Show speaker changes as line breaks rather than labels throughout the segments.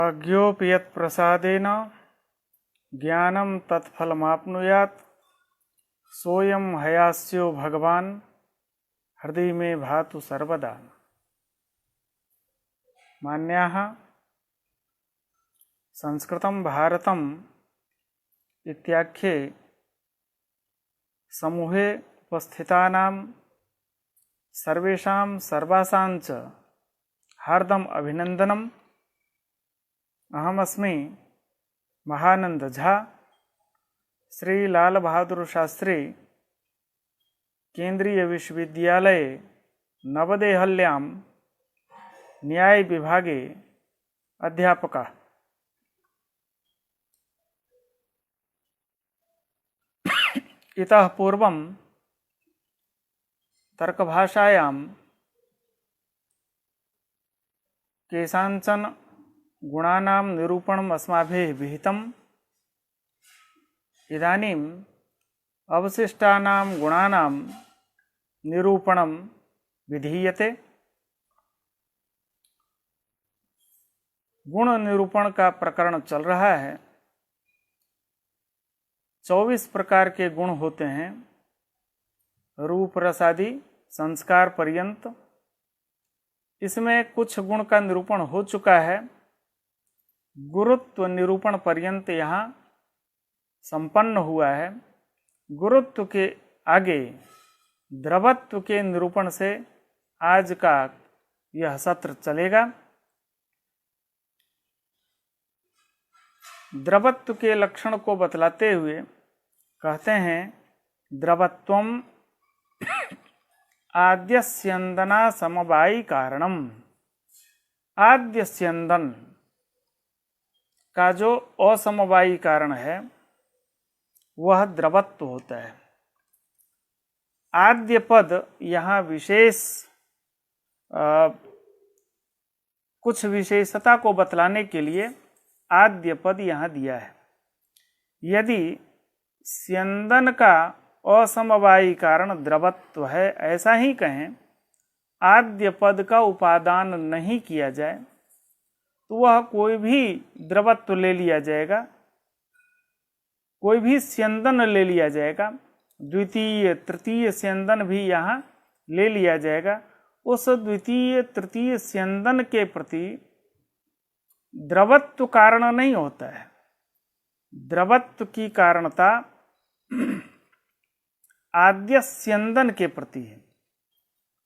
अज्ञोऽपि यत्प्रसादेन ज्ञानं तत्फलमाप्नुयात् सोऽयं हयास्यो भगवान् हृदय में भातु सर्वदा। मान्याः संस्कृतं भारतम् इत्याख्ये समूहे उपस्थितानां सर्वेषां सर्वासां च हार्दम् अभिनन्दनम्। अहमस्मि महानंद झा, श्री लाल बहादुर शास्त्री केंद्रीय विश्वविद्यालये नवदेहल्यां न्याय विभागे अध्यापकः। इतः पूर्वं तर्कभाषायां केषाञ्चन गुणानां निरूपणम् अस्माभिः विहितम्। इदानीम् अवशिष्टानां गुणानां निरूपणं विधीयते। गुण निरूपण का प्रकरण चल रहा है। 24 प्रकार के गुण होते हैं, रूप रस आदि संस्कार पर्यंत। इसमें कुछ गुण का निरूपण हो चुका है। गुरुत्व निरूपण पर्यंत यहाँ संपन्न हुआ है। गुरुत्व के आगे द्रवत्व के निरूपण से आज का यह सत्र चलेगा। द्रवत्व के लक्षण को बतलाते हुए कहते हैं, द्रवत्वम आद्यस्यंदना समवायी कारणम। आद्यस्यंदन का जो असमवायी कारण है वह द्रवत्व होता है। आद्य पद यहाँ विशेष कुछ विशेषता को बतलाने के लिए आद्य पद यहाँ दिया है। यदि स्यंदन का असमवायी कारण द्रवत्व है ऐसा ही कहें, आद्य पद का उपादान नहीं किया जाए तो वह कोई भी द्रवत्व ले लिया जाएगा, कोई भी स्यंदन ले लिया जाएगा, द्वितीय तृतीय स्यंदन भी यहाँ ले लिया जाएगा। उस द्वितीय तृतीय स्यंदन के प्रति द्रवत्व कारण नहीं होता है। द्रवत्व की कारणता आद्य स्यंदन के प्रति है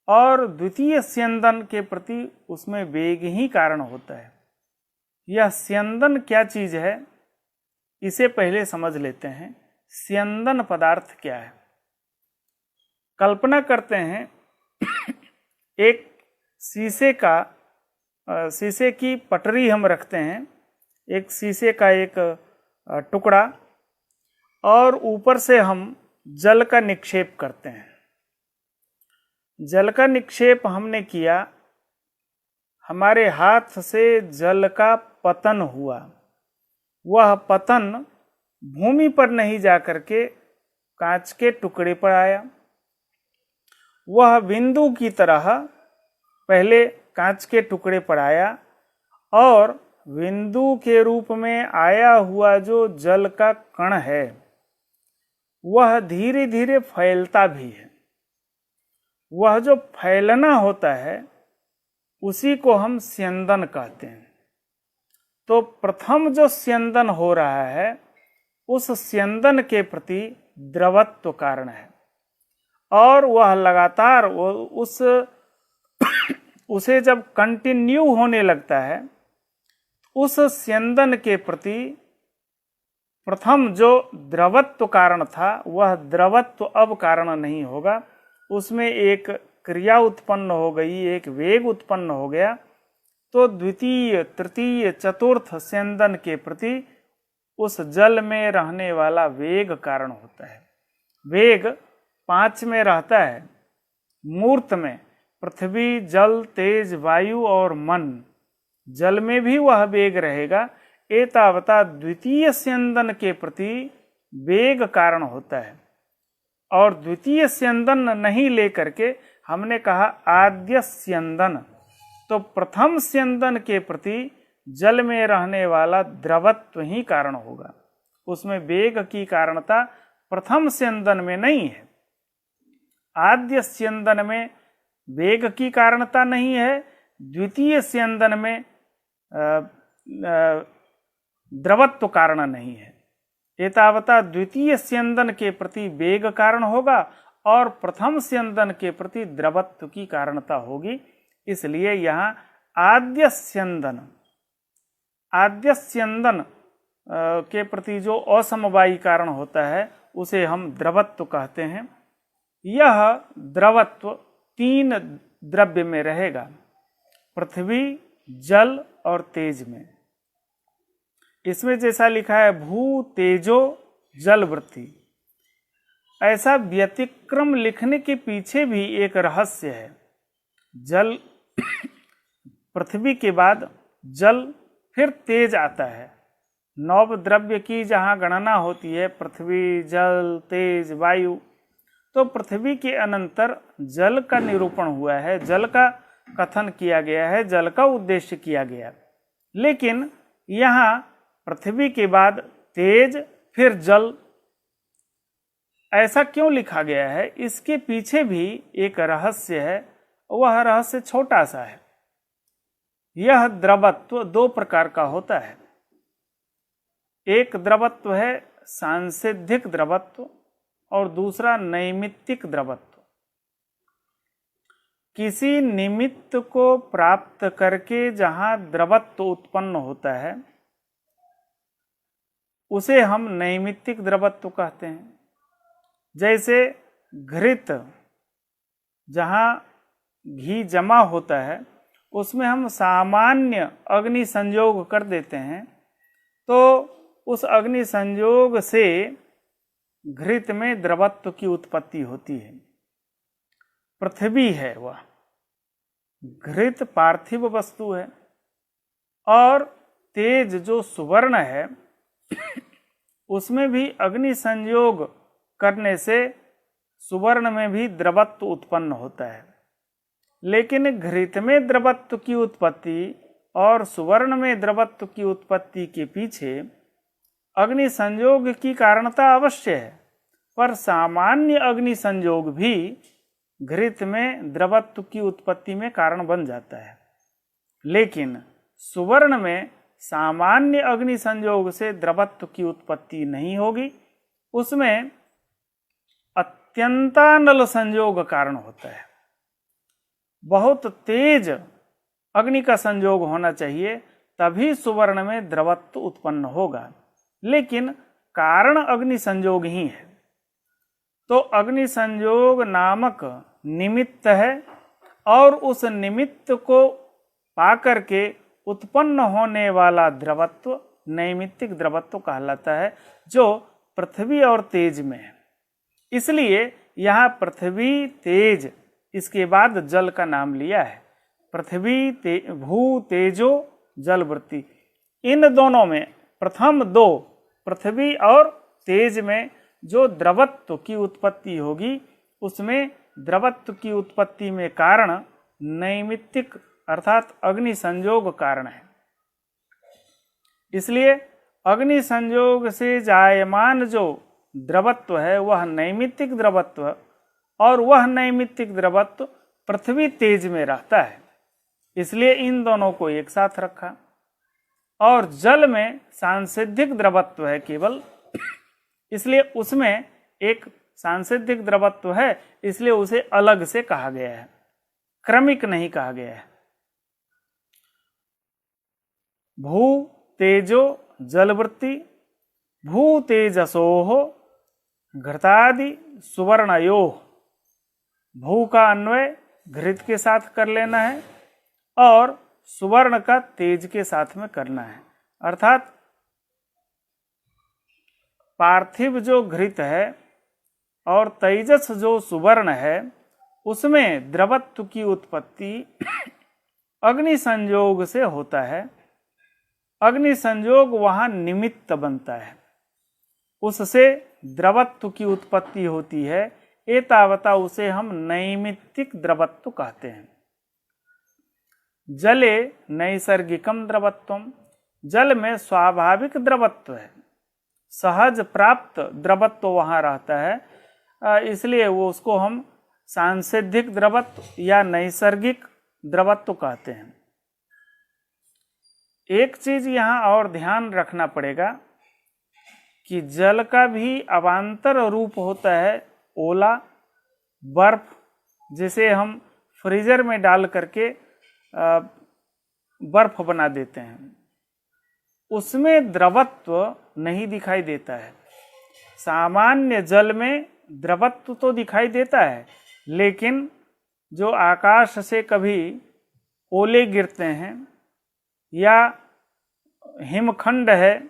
और द्वितीय स्यंदन के प्रति उसमें वेग ही कारण होता है। यह स्यंदन क्या चीज है, इसे पहले समझ लेते हैं। स्यंदन पदार्थ क्या है? कल्पना करते हैं एक शीशे की पटरी हम रखते हैं, एक शीशे का एक टुकड़ा, और ऊपर से हम जल का निक्षेप करते हैं। जल का निक्षेप हमने किया, हमारे हाथ से जल का पतन हुआ। वह पतन भूमि पर नहीं जाकर के कांच के टुकड़े पर आया। वह बिंदु की तरह पहले कांच के टुकड़े पर आया और बिंदु के रूप में आया हुआ जो जल का कण है वह धीरे धीरे फैलता भी है। वह जो फैलना होता है उसी को हम स्यंदन कहते हैं। तो प्रथम जो स्यंदन हो रहा है उस स्यंदन के प्रति द्रवत्व कारण है और वह लगातार उसे जब कंटिन्यू होने लगता है, उस स्यंदन के प्रति प्रथम जो द्रवत्व कारण था वह द्रवत्व अब कारण नहीं होगा। उसमें एक क्रिया उत्पन्न हो गई, एक वेग उत्पन्न हो गया। तो द्वितीय तृतीय चतुर्थ स्यंदन के प्रति उस जल में रहने वाला वेग कारण होता है। वेग 5 में रहता है, मूर्त में पृथ्वी, जल, तेज, वायु और मन। जल में भी वह वेग रहेगा। एतावता द्वितीय स्यंदन के प्रति वेग कारण होता है और द्वितीय स्यंदन नहीं लेकर के हमने कहा आद्य स्यंदन। तो प्रथम स्यंदन के प्रति जल में रहने वाला द्रवत्व ही कारण होगा। उसमें वेग की कारणता प्रथम स्यंदन में नहीं है। आद्य स्यंदन में वेग की कारणता नहीं है, द्वितीय स्यंदन में द्रवत्व कारण नहीं है। एतावता द्वितीय स्यंदन के प्रति वेग कारण होगा और प्रथम स्यंदन के प्रति द्रवत्व की कारणता होगी। इसलिए यहाँ आद्य स्यंदन के प्रति जो असमवायी कारण होता है उसे हम द्रवत्व कहते हैं। यह द्रवत्व तीन द्रव्य में रहेगा, पृथ्वी, जल और तेज में। इसमें जैसा लिखा है भू तेजो जल वृत्ति, ऐसा व्यतिक्रम लिखने के पीछे भी एक रहस्य है। जल पृथ्वी के बाद जल फिर तेज आता है। नौ द्रव्य की जहाँ गणना होती है, पृथ्वी, जल, तेज, वायु, तो पृथ्वी के अनंतर जल का निरूपण हुआ है, जल का कथन किया गया है, जल का उद्देश्य किया गया। लेकिन यहाँ पृथ्वी के बाद तेज फिर जल, ऐसा क्यों लिखा गया है? इसके पीछे भी एक रहस्य है। वह रहस्य छोटा सा है। यह द्रवत्व दो प्रकार का होता है। एक द्रवत्व है सांसिधिक द्रवत्व और दूसरा नैमित्तिक द्रवत्व। किसी निमित्त को प्राप्त करके जहां द्रवत्व उत्पन्न होता है उसे हम नैमित्तिक द्रवत्व कहते हैं। जैसे घृत, जहां घी जमा होता है उसमें हम सामान्य अग्नि संयोग कर देते हैं, तो उस अग्नि संयोग से घृत में द्रवत्व की उत्पत्ति होती है। पृथ्वी है वह, घृत पार्थिव वस्तु है, और तेज जो सुवर्ण है उसमें भी अग्नि संयोग करने से सुवर्ण में भी द्रवत्व उत्पन्न होता है। लेकिन घृत में द्रवत्व की उत्पत्ति और सुवर्ण में द्रवत्व की उत्पत्ति के पीछे अग्नि संयोग की कारणता अवश्य है, पर सामान्य अग्नि संयोग भी घृत में द्रवत्व की उत्पत्ति में कारण बन जाता है। लेकिन सुवर्ण में सामान्य अग्नि संयोग से द्रवत्व की उत्पत्ति नहीं होगी, उसमें अत्यंतानल संयोग कारण होता है। बहुत तेज अग्नि का संयोग होना चाहिए, तभी सुवर्ण में द्रवत्व उत्पन्न होगा। लेकिन कारण अग्नि संयोग ही है, तो अग्नि संयोग नामक निमित्त है, और उस निमित्त को पाकर के उत्पन्न होने वाला द्रवत्व नैमित्तिक द्रवत्व कहलाता है, जो पृथ्वी और तेज में है। इसलिए यहाँ पृथ्वी, तेज, इसके बाद जल का नाम लिया है। पृथ्वी, भू तेजो जल वृत्ति, इन दोनों में प्रथम दो, पृथ्वी और तेज में जो द्रवत्व की उत्पत्ति होगी, उसमें द्रवत्व की उत्पत्ति में कारण नैमित्तिक अर्थात अग्नि संयोग कारण है। इसलिए अग्नि संयोग से जायमान जो द्रवत्व है वह नैमित्तिक द्रवत्व, और वह नैमित्तिक द्रवत्व पृथ्वी तेज में रहता है। इसलिए इन दोनों को एक साथ रखा। और जल में सांसिधिक द्रवत्व है केवल, इसलिए उसमें एक सांसिधिक द्रवत्व है, इसलिए उसे अलग से कहा गया है, क्रमिक नहीं कहा गया है। भू तेजो जलवृत्ति, भू तेजसोह घृतादि सुवर्णयोः। भू का अन्वय घृत के साथ कर लेना है और सुवर्ण का तेज के साथ में करना है। अर्थात पार्थिव जो घृत है और तेजस जो सुवर्ण है, उसमें द्रवत्व की उत्पत्ति अग्नि संयोग से होता है। अग्नि संयोग वहां निमित्त बनता है, उससे द्रवत्व की उत्पत्ति होती है। एतावता उसे हम नैमित्तिक द्रवत्व कहते हैं। जले नैसर्गिकम द्रवत्वम, जल में स्वाभाविक द्रवत्व है, सहज प्राप्त द्रवत्व वहाँ रहता है, इसलिए वो उसको हम सांसिधिक द्रवत्व या नैसर्गिक द्रवत्व कहते हैं। एक चीज यहाँ और ध्यान रखना पड़ेगा कि जल का भी अवांतर रूप होता है ओला, बर्फ, जिसे हम फ्रीजर में डाल करके बर्फ बना देते हैं, उसमें द्रवत्व नहीं दिखाई देता है। सामान्य जल में द्रवत्व तो दिखाई देता है, लेकिन जो आकाश से कभी ओले गिरते हैं या हिमखंड है,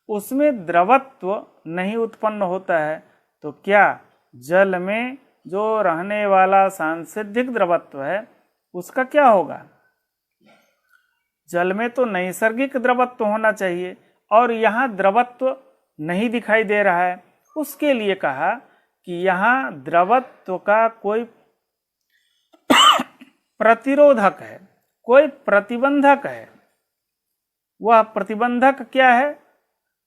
उसमें द्रवत्व नहीं उत्पन्न होता है। तो क्या जल में जो रहने वाला सांसिधिक द्रवत्व है उसका क्या होगा? जल में तो नैसर्गिक द्रवत्व होना चाहिए और यहाँ द्रवत्व नहीं दिखाई दे रहा है। उसके लिए कहा कि यहाँ द्रवत्व का कोई प्रतिरोधक है, कोई प्रतिबंधक है। वह प्रतिबंधक क्या है?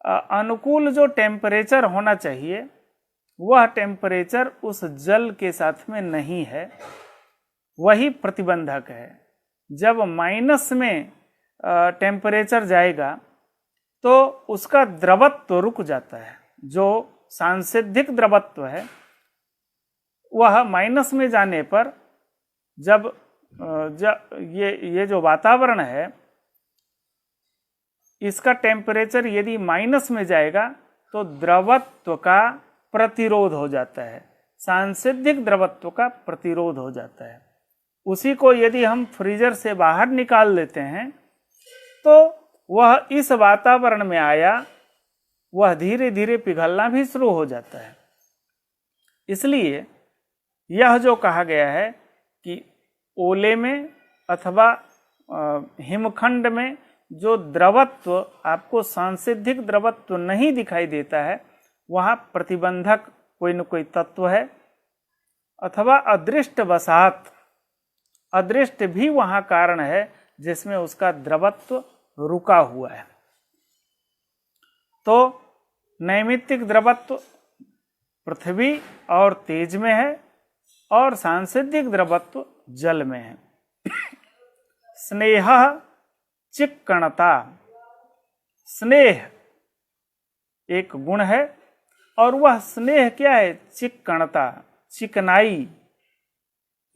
अनुकूल जो टेम्परेचर होना चाहिए वह टेम्परेचर उस जल के साथ में नहीं है, वही प्रतिबंधक है। जब माइनस में टेम्परेचर जाएगा तो उसका द्रवत्व रुक जाता है। जो सांसिधिक द्रवत्व है वह माइनस में जाने पर जब ये जो वातावरण है इसका टेम्परेचर यदि माइनस में जाएगा तो द्रवत्व का प्रतिरोध हो जाता है, सांसिधिक द्रवत्व का प्रतिरोध हो जाता है। उसी को यदि हम फ्रीजर से बाहर निकाल लेते हैं तो वह इस वातावरण में आया, वह धीरे धीरे पिघलना भी शुरू हो जाता है। इसलिए यह जो कहा गया है कि ओले में अथवा हिमखंड में जो द्रवत्व आपको सांसिधिक द्रवत्व नहीं दिखाई देता है, वहाँ प्रतिबंधक कोई न कोई तत्व है, अथवा अदृष्ट वसात, अदृष्ट भी वहाँ कारण है जिसमें उसका द्रवत्व रुका हुआ है। तो नैमित्तिक द्रवत्व पृथ्वी और तेज में है और सांसिधिक द्रवत्व जल में है। स्नेह चिक्कणता, स्नेह एक गुण है और वह स्नेह क्या है? चिक्कणता, चिकनाई,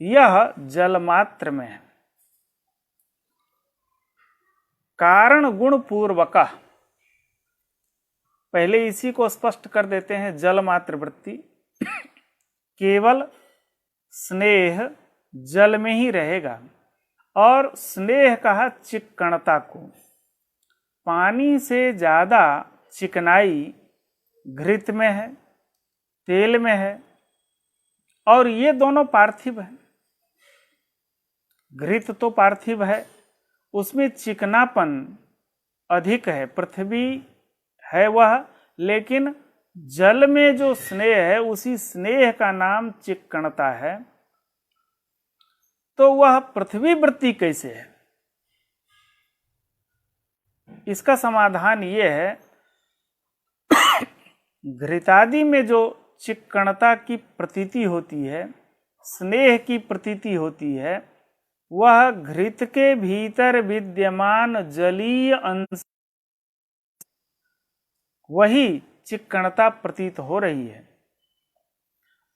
यह जल मात्र में है। कारण गुण पूर्वक, पहले इसी को स्पष्ट कर देते हैं। जल मात्र वृत्ति, केवल स्नेह जल में ही रहेगा। और स्नेह कहा चिक्कणता को, पानी से ज्यादा चिकनाई घृत में है, तेल में है, और ये दोनों पार्थिव हैं। घृत तो पार्थिव है, उसमें चिकनापन अधिक है, पृथ्वी है वह, लेकिन जल में जो स्नेह है उसी स्नेह का नाम चिक्कणता है। तो वह पृथ्वी वृत्ति कैसे है? इसका समाधान ये है, घृतादि में जो चिक्कणता की प्रतीति होती है, स्नेह की प्रतीति होती है, वह घृत के भीतर विद्यमान जलीय अंश, वही चिक्कणता प्रतीत हो रही है।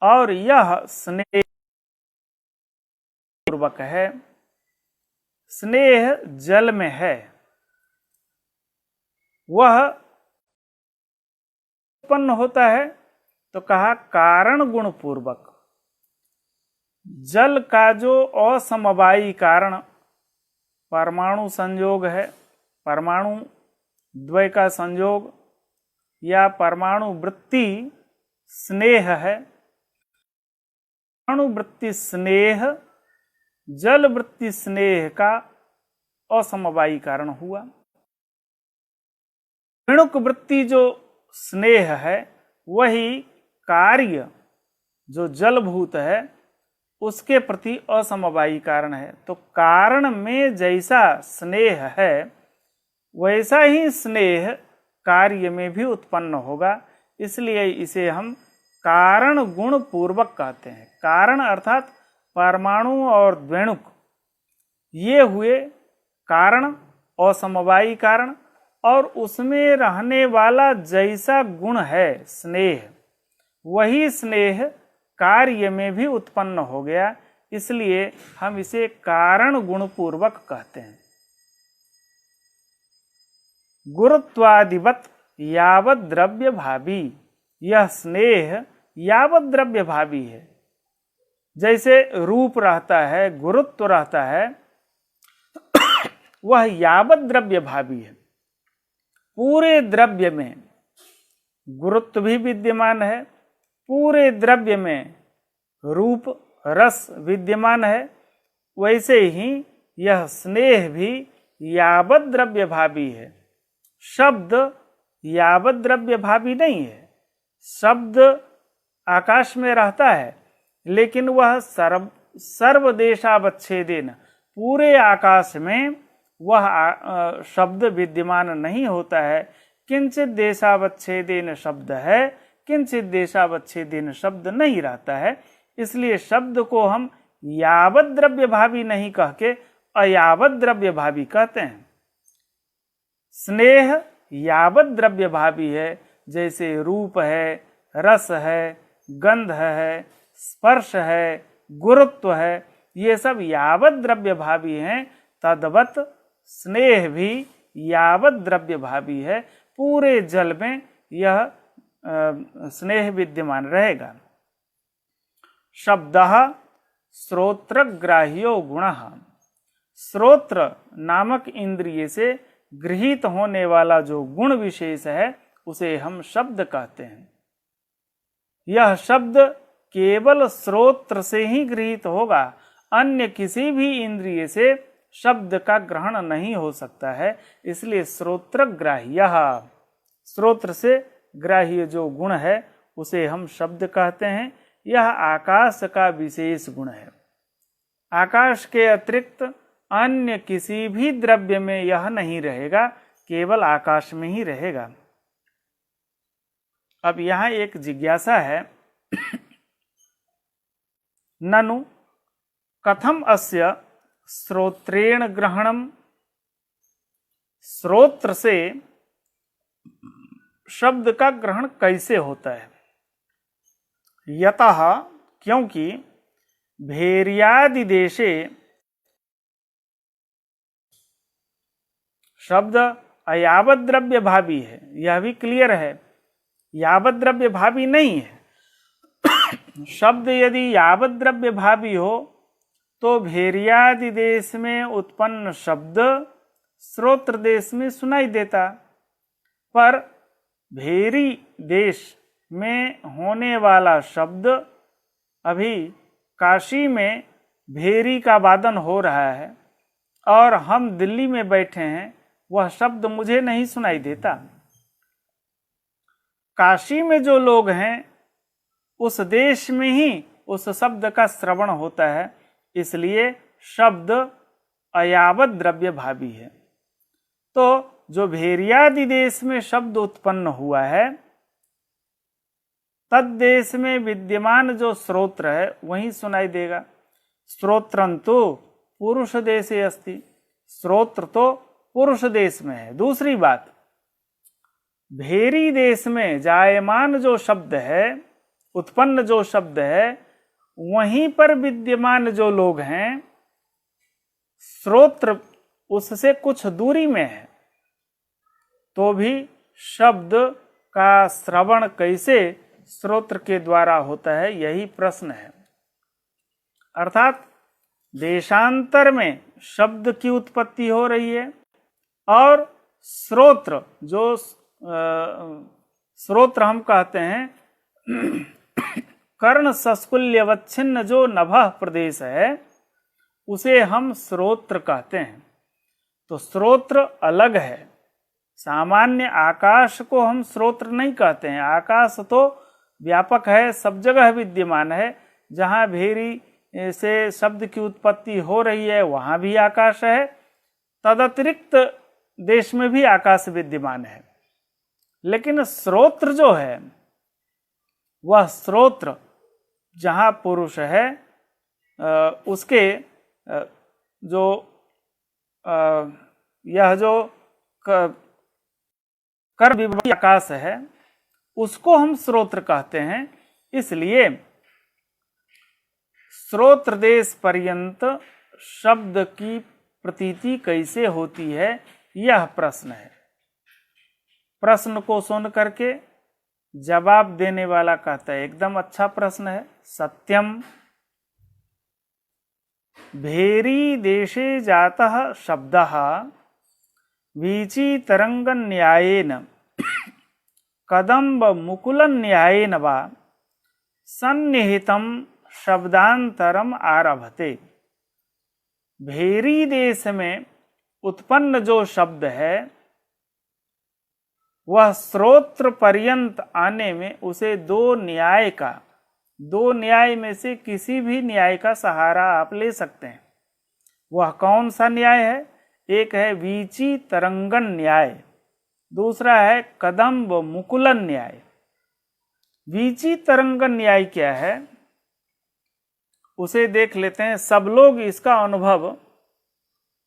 और यह स्नेह पूर्वक है, स्नेह जल में है, वह उत्पन्न होता है तो कहा कारण गुण पूर्वक। जल का जो असमवायी कारण परमाणु संयोग है, परमाणु द्वय का संयोग या परमाणु वृत्ति स्नेह है, परमाणु वृत्ति स्नेह जल वृत्ति स्नेह का असमवायी कारण हुआ। ऋणुक वृत्ति जो स्नेह है वही कार्य जो जलभूत है उसके प्रति असमवायी कारण है। तो कारण में जैसा स्नेह है वैसा ही स्नेह कार्य में भी उत्पन्न होगा, इसलिए इसे हम कारण गुण पूर्वक कहते हैं। कारण अर्थात परमाणु और द्वेणुक ये हुए कारण, असमवायी कारण, और उसमें रहने वाला जैसा गुण है स्नेह, वही स्नेह कार्य में भी उत्पन्न हो गया, इसलिए हम इसे कारण गुण पूर्वक कहते हैं। गुरुत्वादिवत यावत द्रव्य भावी, यह स्नेह यावत द्रव्य भावी है। जैसे रूप रहता है, गुरुत्व रहता है, वह यावत द्रव्य भावी है। पूरे द्रव्य में गुरुत्व भी विद्यमान है, पूरे द्रव्य में रूप रस विद्यमान है, वैसे ही यह स्नेह भी यावत द्रव्य भावी है। शब्द यावत द्रव्य भावी नहीं है। शब्द आकाश में रहता है, लेकिन वह सर्वदेशावच्छेदेन, पूरे आकाश में वह शब्द विद्यमान नहीं होता है। किंचित देशावच्छेदेन शब्द है, किंचित देशावच्छेदेन शब्द नहीं रहता है। इसलिए शब्द को हम यावत द्रव्य भावी नहीं कह के अयावत द्रव्य भावी कहते हैं। स्नेह यावत द्रव्य भावी है, जैसे रूप है, रस है, गंध है, स्पर्श है, गुरुत्व है, ये सब यावत द्रव्य भावी हैं। तद्वत स्नेह भी यावत द्रव्य भावी है। पूरे जल में यह स्नेह विद्यमान रहेगा। शब्दः श्रोत्रग्राह्यो गुणः, श्रोत्र नामक इंद्रिय से गृहीत होने वाला जो गुण विशेष है उसे हम शब्द कहते हैं। यह शब्द केवल श्रोत्र से ही गृहीत होगा, अन्य किसी भी इंद्रिय से शब्द का ग्रहण नहीं हो सकता है। इसलिए श्रोत्रग्राह्यः, श्रोत्र से ग्राह्य जो गुण है उसे हम शब्द कहते हैं। यह आकाश का विशेष गुण है। आकाश के अतिरिक्त अन्य किसी भी द्रव्य में यह नहीं रहेगा, केवल आकाश में ही रहेगा। अब यहाँ एक जिज्ञासा है, ननु कथम अस्य श्रोत्रेण ग्रहणम, श्रोत्र से शब्द का ग्रहण कैसे होता है? यतः, क्योंकि भेर्यादि देशे शब्द अयावत द्रव्य भावी है, यह भी क्लियर है, यावत द्रव्य भावी नहीं है। शब्द यदि यावत द्रव्य भावी हो तो भेर्यादि देश में उत्पन्न शब्द श्रोत्र देश में सुनाई देता, पर भेरी देश में होने वाला शब्द, अभी काशी में भेरी का वादन हो रहा है और हम दिल्ली में बैठे हैं, वह शब्द मुझे नहीं सुनाई देता। काशी में जो लोग हैं उस देश में ही उस शब्द का श्रवण होता है, इसलिए शब्द अयावत द्रव्य भावी है। तो जो भेरियादि देश में शब्द उत्पन्न हुआ है, तद्देश में विद्यमान जो श्रोत्र है वही सुनाई देगा। श्रोत्रंतु पुरुष देशे अस्ति, श्रोत्र तो पुरुष देश में है। दूसरी बात, भेरी देश में जायमान जो शब्द है, उत्पन्न जो शब्द है, वहीं पर विद्यमान जो लोग हैं, श्रोत्र उससे कुछ दूरी में है, तो भी शब्द का श्रवण कैसे श्रोत्र के द्वारा होता है, यही प्रश्न है। अर्थात देशांतर में शब्द की उत्पत्ति हो रही है और श्रोत्र, जो श्रोत्र हम कहते हैं कर्ण सस्कुल्यवच्छिन्न जो नभः प्रदेश है, उसे हम श्रोत्र कहते हैं। तो श्रोत्र अलग है। सामान्य आकाश को हम श्रोत्र नहीं कहते हैं। आकाश तो व्यापक है, सब जगह विद्यमान है। जहाँ भेरी से शब्द की उत्पत्ति हो रही है वहाँ भी आकाश है, तदतिरिक्त देश में भी आकाश विद्यमान है। लेकिन श्रोत्र जो है वह श्रोत्र जहाँ पुरुष है उसके जो यह जो कर विभक्ति आकाश है उसको हम श्रोत्र कहते हैं। इसलिए श्रोत्र देश पर्यंत शब्द की प्रतीति कैसे होती है यह प्रश्न है। प्रश्न को सुन करके जवाब देने वाला कहता है एकदम अच्छा प्रश्न है। सत्यम भेरी देशे जातः शब्दः वीची तरंग न्यायेन कदम्ब मुकुल न्यायेन वा सन्निहितम शब्दांतरम आरभते। भेरी देश में उत्पन्न जो शब्द है वह श्रोत्र पर्यंत आने में उसे दो न्याय में से किसी भी न्याय का सहारा आप ले सकते हैं। वह कौन सा न्याय है? एक है वीची तरंगन न्याय, दूसरा है कदम्ब मुकुलन न्याय। वीची तरंगन न्याय क्या है उसे देख लेते हैं। सब लोग इसका अनुभव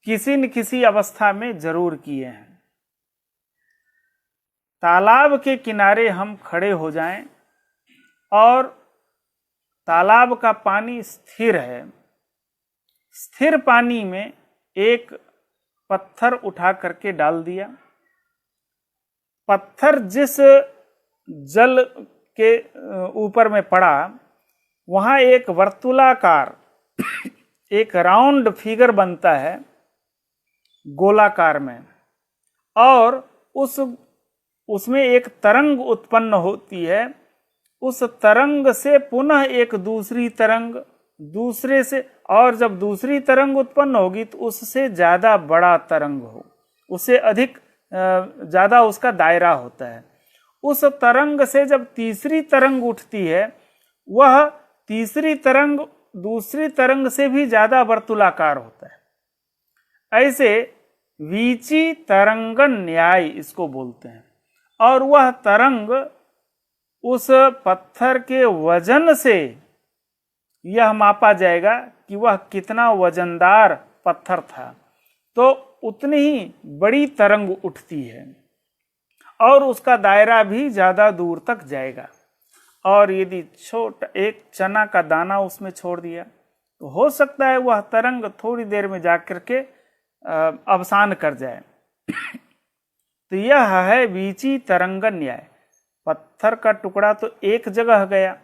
किसी न किसी अवस्था में जरूर किए हैं। तालाब के किनारे हम खड़े हो जाएं और तालाब का पानी स्थिर है, स्थिर पानी में एक पत्थर उठा करके डाल दिया। पत्थर जिस जल के ऊपर में पड़ा वहां एक वर्तुलाकार एक राउंड फिगर बनता है गोलाकार में, और उसमें एक तरंग उत्पन्न होती है। उस तरंग से पुनः एक दूसरी तरंग, दूसरे से, और जब दूसरी तरंग उत्पन्न होगी तो उससे ज्यादा बड़ा तरंग हो, उससे अधिक ज्यादा उसका दायरा होता है। उस तरंग से जब तीसरी तरंग उठती है वह तीसरी तरंग दूसरी तरंग से भी ज्यादा वर्तुलाकार होता है। ऐसे वीची तरंगन न्याय इसको बोलते हैं। और वह तरंग उस पत्थर के वजन से यह मापा जाएगा कि वह कितना वजनदार पत्थर था, तो उतनी ही बड़ी तरंग उठती है और उसका दायरा भी ज्यादा दूर तक जाएगा। और यदि छोटा एक चना का दाना उसमें छोड़ दिया तो हो सकता है वह तरंग थोड़ी देर में जाकर के अवसान कर जाए। तो यह है वीची तरंगन न्याय। पत्थर का टुकड़ा तो एक जगह गया,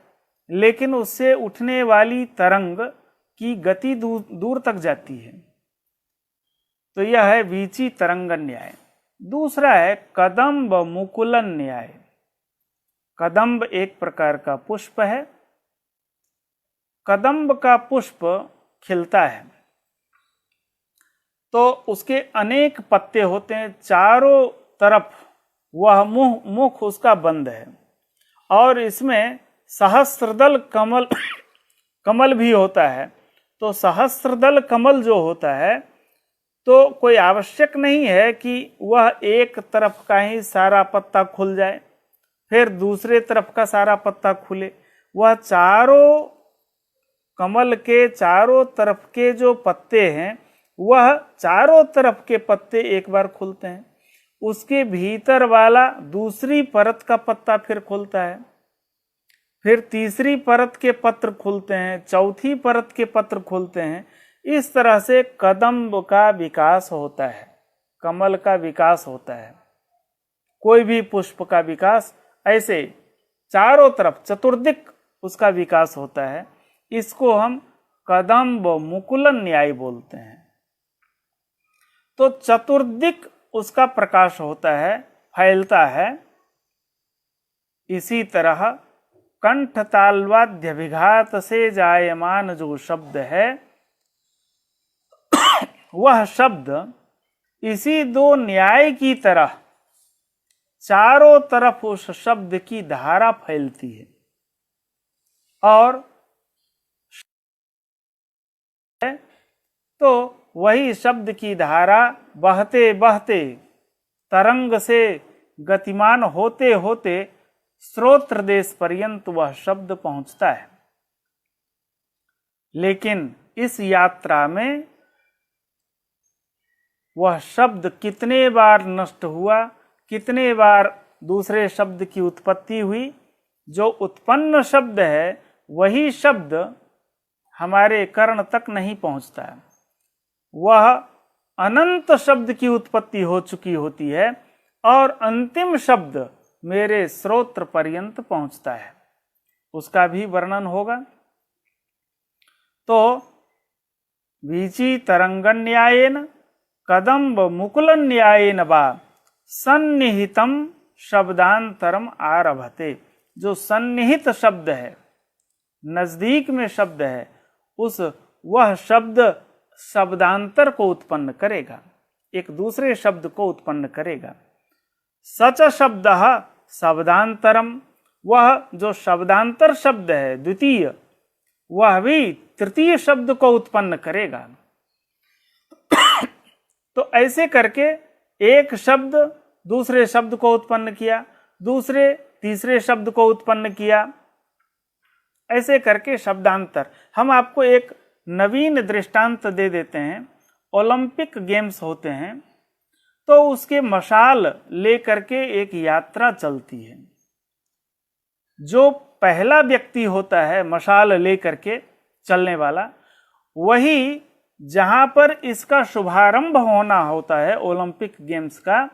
लेकिन उससे उठने वाली तरंग की गति दूर तक जाती है। तो यह है वीची तरंगन न्याय। दूसरा है कदम्ब मुकुलन न्याय। कदम्ब एक प्रकार का पुष्प है। कदम्ब का पुष्प खिलता है तो उसके अनेक पत्ते होते हैं, चारों तरफ वह मुख उसका बंद है, और इसमें सहस्त्रदल कमल भी होता है। तो सहस्त्रदल कमल जो होता है तो कोई आवश्यक नहीं है कि वह एक तरफ का ही सारा पत्ता खुल जाए फिर दूसरे तरफ का सारा पत्ता खुले। वह चारों कमल के चारों तरफ के जो पत्ते हैं वह चारों तरफ के पत्ते एक बार खुलते हैं, उसके भीतर वाला दूसरी परत का पत्ता फिर खुलता है, फिर तीसरी परत के पत्र खुलते हैं, चौथी परत के पत्र खुलते हैं। इस तरह से कदम्ब का विकास होता है, कमल का विकास होता है। कोई भी पुष्प का विकास ऐसे चारों तरफ चतुर्दिक उसका विकास होता है। इसको हम कदम्ब मुकुलन न्याय बोलते हैं। तो चतुर्दिक उसका प्रकाश होता है, फैलता है। इसी तरह कंठ तालवाद्य विघात से जायमान जो शब्द है वह शब्द इसी दो न्याय की तरह चारों तरफ उस शब्द की धारा फैलती है और तो वही शब्द की धारा बहते बहते तरंग से गतिमान होते होते श्रोत्र देश पर्यंत वह शब्द पहुंचता है। लेकिन इस यात्रा में वह शब्द कितने बार नष्ट हुआ, कितने बार दूसरे शब्द की उत्पत्ति हुई, जो उत्पन्न शब्द है वही शब्द हमारे कर्ण तक नहीं पहुंचता है। वह अनंत शब्द की उत्पत्ति हो चुकी होती है और अंतिम शब्द मेरे श्रोत्र पर्यंत पहुंचता है, उसका भी वर्णन होगा। तो वीची तरंगन न्यायेन कदम्ब मुकुलन न्यायेन वा सन्निहितम शब्दांतरम आरभते। जो सन्निहित शब्द है, नजदीक में शब्द है, वह शब्द शब्दांतर को उत्पन्न करेगा, एक दूसरे शब्द को उत्पन्न करेगा। सच शब्द शब्दांतरम, वह जो शब्दांतर शब्द है द्वितीय, वह भी तृतीय शब्द को उत्पन्न करेगा। तो ऐसे करके एक शब्द दूसरे शब्द को उत्पन्न किया, दूसरे तीसरे शब्द को उत्पन्न किया, ऐसे करके शब्दांतर। हम आपको एक नवीन दृष्टांत दे देते हैं। ओलंपिक गेम्स होते हैं तो उसके मशाल लेकर के एक यात्रा चलती है। जो पहला व्यक्ति होता है मशाल लेकर के चलने वाला, वही जहां पर इसका शुभारंभ होना होता है ओलंपिक गेम्स का,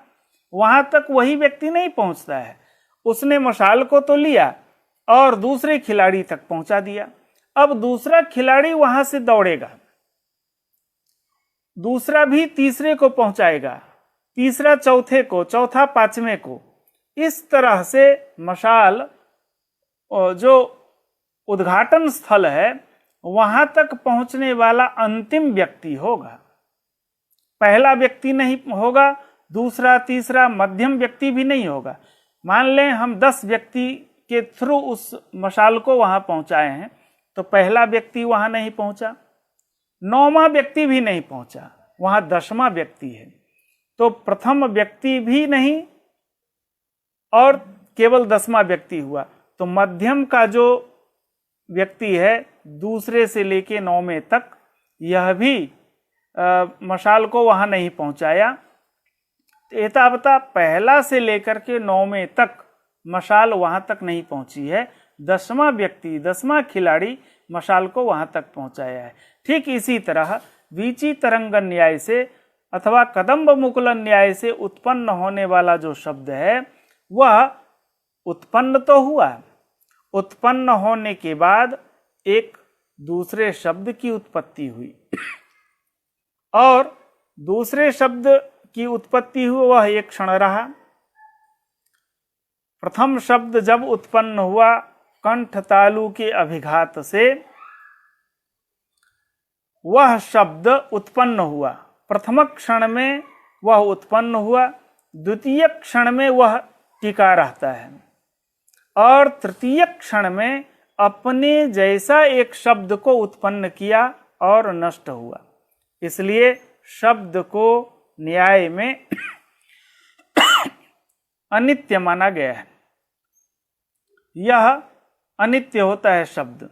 वहां तक वही व्यक्ति नहीं पहुंचता है। उसने मशाल को तो लिया और दूसरे खिलाड़ी तक पहुंचा दिया। अब दूसरा खिलाड़ी वहां से दौड़ेगा, दूसरा भी तीसरे को पहुंचाएगा, तीसरा चौथे को, चौथा पांचवें को। इस तरह से मशाल जो उद्घाटन स्थल है वहां तक पहुंचने वाला अंतिम व्यक्ति होगा। पहला व्यक्ति नहीं होगा, दूसरा तीसरा मध्यम व्यक्ति भी नहीं होगा। मान लें हम 10 व्यक्ति के थ्रू उस मशाल को वहां पहुंचाए हैं, तो पहला व्यक्ति वहां नहीं पहुंचा, 9वां व्यक्ति भी नहीं पहुंचा, वहां 10वां व्यक्ति है। तो प्रथम व्यक्ति भी नहीं और केवल 10वां व्यक्ति हुआ। तो मध्यम का जो व्यक्ति है दूसरे से लेके 9वें तक, यह भी मशाल को वहां नहीं पहुंचाया। एतावता पहला से लेकर के 9वें तक मशाल वहां तक नहीं पहुंची है। 10वां व्यक्ति, 10वां खिलाड़ी मशाल को वहां तक पहुंचाया है। ठीक इसी तरह वीची तरंगन न्याय से अथवा कदम्ब मुकुलन न्याय से उत्पन्न होने वाला जो शब्द है वह उत्पन्न तो हुआ, उत्पन्न होने के बाद एक दूसरे शब्द की उत्पत्ति हुई और दूसरे शब्द की उत्पत्ति हुई वह एक क्षण रहा। प्रथम शब्द जब उत्पन्न हुआ कंठ तालु के अभिघात से, वह शब्द उत्पन्न हुआ। प्रथम क्षण में वह उत्पन्न हुआ, द्वितीय क्षण में वह टिका रहता है और तृतीय क्षण में अपने जैसा एक शब्द को उत्पन्न किया और नष्ट हुआ। इसलिए शब्द को न्याय में अनित्य माना गया है। यह अनित्य होता है शब्द।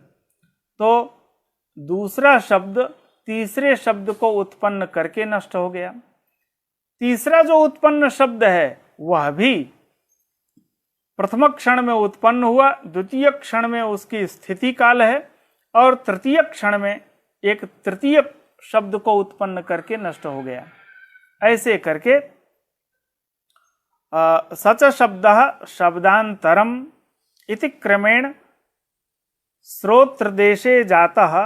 तो दूसरा शब्द तीसरे शब्द को उत्पन्न करके नष्ट हो गया। तीसरा जो उत्पन्न शब्द है वह भी प्रथम क्षण में उत्पन्न हुआ, द्वितीय क्षण में उसकी स्थिति काल है और तृतीय क्षण में एक तृतीय शब्द को उत्पन्न करके नष्ट हो गया। ऐसे करके सच शब्द शब्दांतरम इति क्रमेण श्रोत्र देशे जातः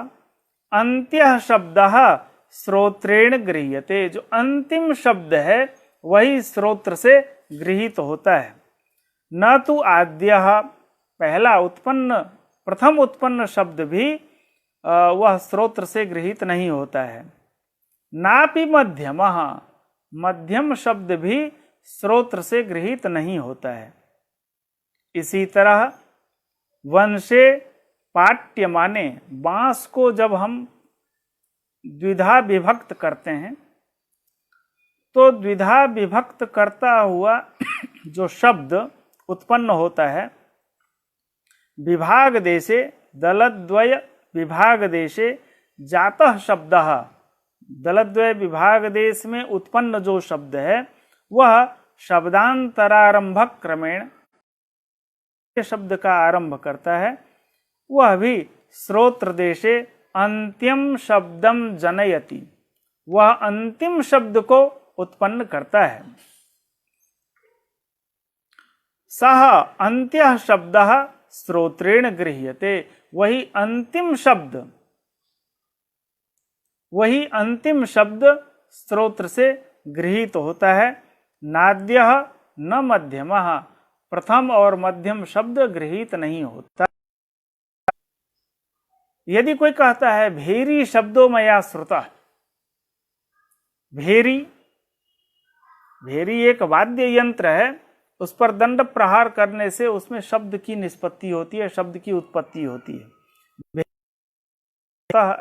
अंत्य शब्द श्रोत्रेण गृह्यते। जो अंतिम शब्द है वही श्रोत्र से गृहीत होता है, न तो आद्य पहला उत्पन्न प्रथम उत्पन्न शब्द भी वह श्रोत्र से गृहीत नहीं होता है। नापि मध्यम, मध्यम शब्द भी श्रोत्र से गृहीत नहीं होता है। इसी तरह वंशे पाट्य माने बांस को जब हम द्विधा विभक्त करते हैं, तो द्विधा विभक्त करता हुआ जो शब्द उत्पन्न होता है, विभाग देशे दलद्वय विभाग देशे जातः शब्दः, दलद्वय विभाग देश में उत्पन्न जो शब्द है वह शब्दांतरारंभक क्रमेण शब्द का आरंभ करता है, वह भी श्रोत्र देशे अंतिम शब्दम जनयति, वह अंतिम शब्द को उत्पन्न करता है। सह अंत्यः शब्दः श्रोत्रेण गृह्यते, वही अंतिम शब्द श्रोत्र से गृहीत होता है। नाद्यः न मध्यमः, प्रथम और मध्यम शब्द गृहीत नहीं होता। यदि कोई कहता है भेरी शब्दों मया श्रुता, भेरी एक वाद्य यंत्र है, उस पर दंड प्रहार करने से उसमें शब्द की निष्पत्ति होती है, शब्द की उत्पत्ति होती है।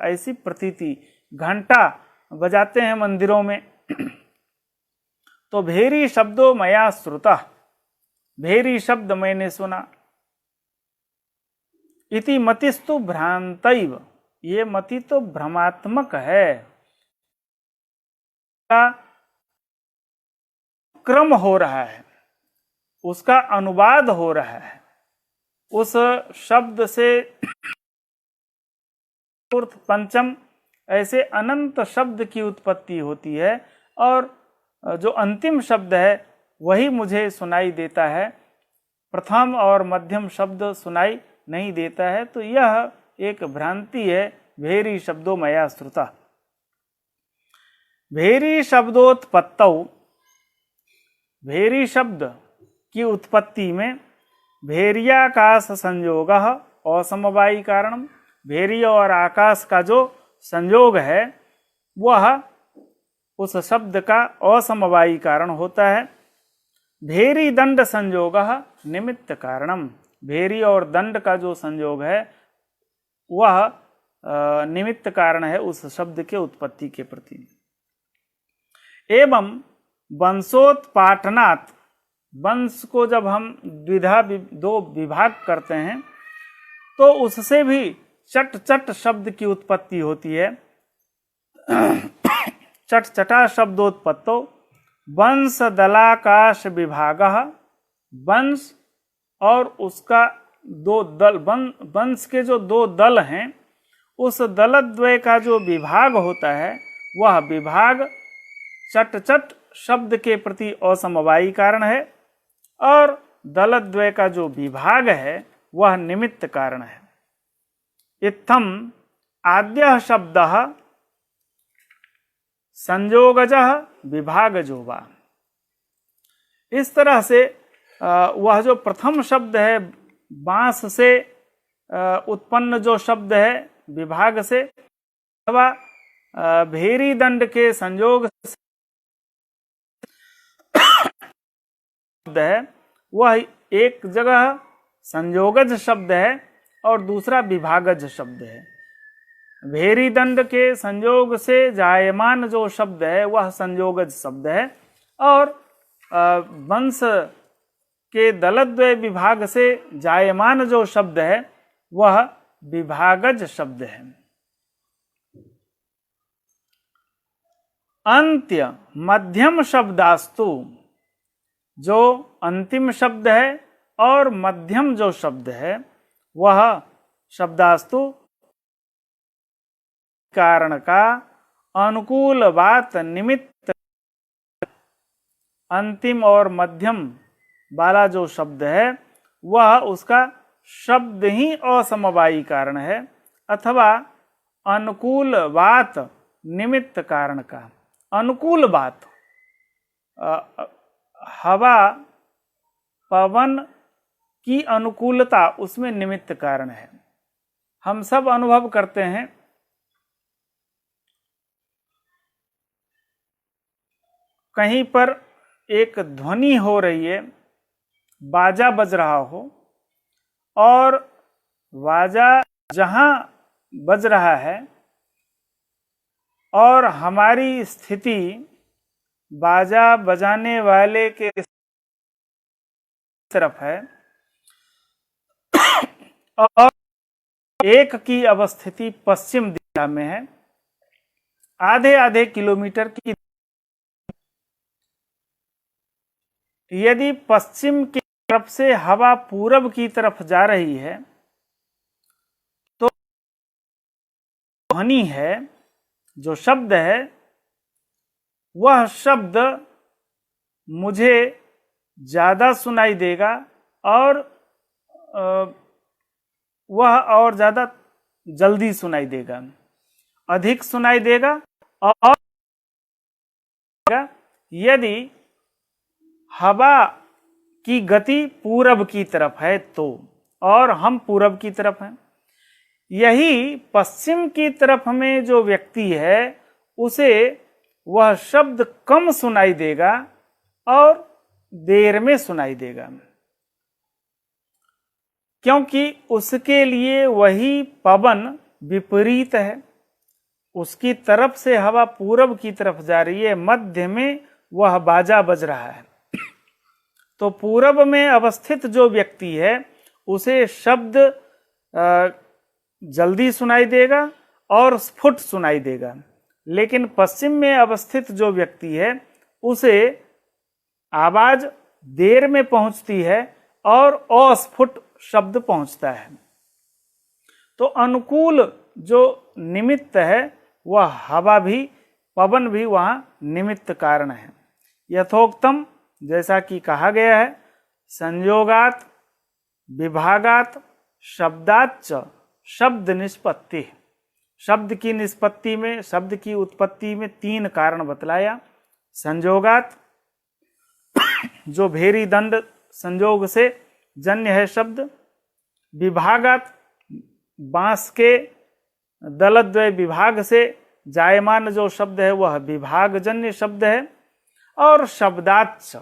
ऐसी प्रतीति, घंटा बजाते हैं मंदिरों में तो भेरी शब्दों मया श्रुता, भेरी शब्द मैंने सुना। इति मतिस्तु भ्रांतैव, ये मति तो भ्रमात्मक है, क्रम हो रहा है, उसका अनुवाद हो रहा है, उस शब्द से चतुर्थ पंचम ऐसे अनंत शब्द की उत्पत्ति होती है, और जो अंतिम शब्द है वही मुझे सुनाई देता है, प्रथम और मध्यम शब्द सुनाई नहीं देता है। तो यह एक भ्रांति है, भेरी शब्दों मया श्रुता। भेरी शब्दोत्पत्तौ, भेरी शब्द की उत्पत्ति में भेरियाकाश संयोगः असमवायी कारणम, भेरी और आकाश का जो संयोग है वह उस शब्द का असमवायी कारण होता है। भेरी दंड संयोगः निमित्त कारणम, भेरी और दंड का जो संयोग है वह निमित्त कारण है उस शब्द के उत्पत्ति के प्रति। एवं वंशोत्पाटनात्, वंश को जब हम दो विभाग करते हैं तो उससे भी चट चट शब्द की उत्पत्ति होती है। चट चटा शब्दोत्पत्तो वंश दलाकाश विभागः, वंश और उसका दो दल, वंश के जो दो दल हैं उस दलद्वय का जो विभाग होता है वह विभाग चट चट शब्द के प्रति असमवायी कारण है, और दलद्वय का जो विभाग है वह निमित्त कारण है। इत्थम आद्यः शब्दः संयोगजः विभागजो वा, इस तरह से वह जो प्रथम शब्द है बांस से उत्पन्न जो शब्द है विभाग से, अथवा भेरी दंड के संयोग शब्द है, वह एक जगह संयोगज शब्द है और दूसरा विभागज शब्द है। भेरी दंड के संयोग से जायमान जो शब्द है वह संयोगज शब्द है, और वंश के दलद्वय विभाग से जायमान जो शब्द है वह विभागज शब्द है। अंत्य मध्यम शब्दास्तु, जो अंतिम शब्द है और मध्यम जो शब्द है वह शब्दास्तु कारण का अनुकूल बात निमित्त, अंतिम और मध्यम वाला जो शब्द है वह उसका शब्द ही असमवायी कारण है, अथवा अनुकूल बात निमित्त कारण का। अनुकूल बात हवा पवन की अनुकूलता उसमें निमित्त कारण है। हम सब अनुभव करते हैं कहीं पर एक ध्वनि हो रही है, बाजा बज रहा हो, और बाजा जहां बज रहा है और हमारी स्थिति बाजा बजाने वाले के तरफ है और एक की अवस्थिति पश्चिम दिशा में है, आधे आधे किलोमीटर की। यदि पश्चिम की तरफ से हवा पूरब की तरफ जा रही है तो ध्वनि है, जो शब्द है, वह शब्द मुझे ज्यादा सुनाई देगा और वह और ज्यादा जल्दी सुनाई देगा, अधिक सुनाई देगा। और यदि हवा की गति पूरब की तरफ है तो, और हम पूरब की तरफ हैं, यही पश्चिम की तरफ में जो व्यक्ति है उसे वह शब्द कम सुनाई देगा और देर में सुनाई देगा, क्योंकि उसके लिए वही पवन विपरीत है। उसकी तरफ से हवा पूरब की तरफ जा रही है, मध्य में वह बाजा बज रहा है। तो पूरब में अवस्थित जो व्यक्ति है उसे शब्द जल्दी सुनाई देगा और स्फुट सुनाई देगा, लेकिन पश्चिम में अवस्थित जो व्यक्ति है उसे आवाज देर में पहुंचती है और अस्फुट शब्द पहुंचता है। तो अनुकूल जो निमित्त है वह हवा भी, पवन भी वहां निमित्त कारण है। यथोक्तम, जैसा कि कहा गया है, संयोगात विभागात शब्दाच्च शब्द निष्पत्ति। शब्द की निष्पत्ति में, शब्द की उत्पत्ति में तीन कारण बतलाया। संयोगात, जो भेरी दंड संयोग से जन्य है शब्द। विभागात, बांस के दलद्वय विभाग से जायमान जो शब्द है वह विभागजन्य शब्द है। और शब्दाच्च,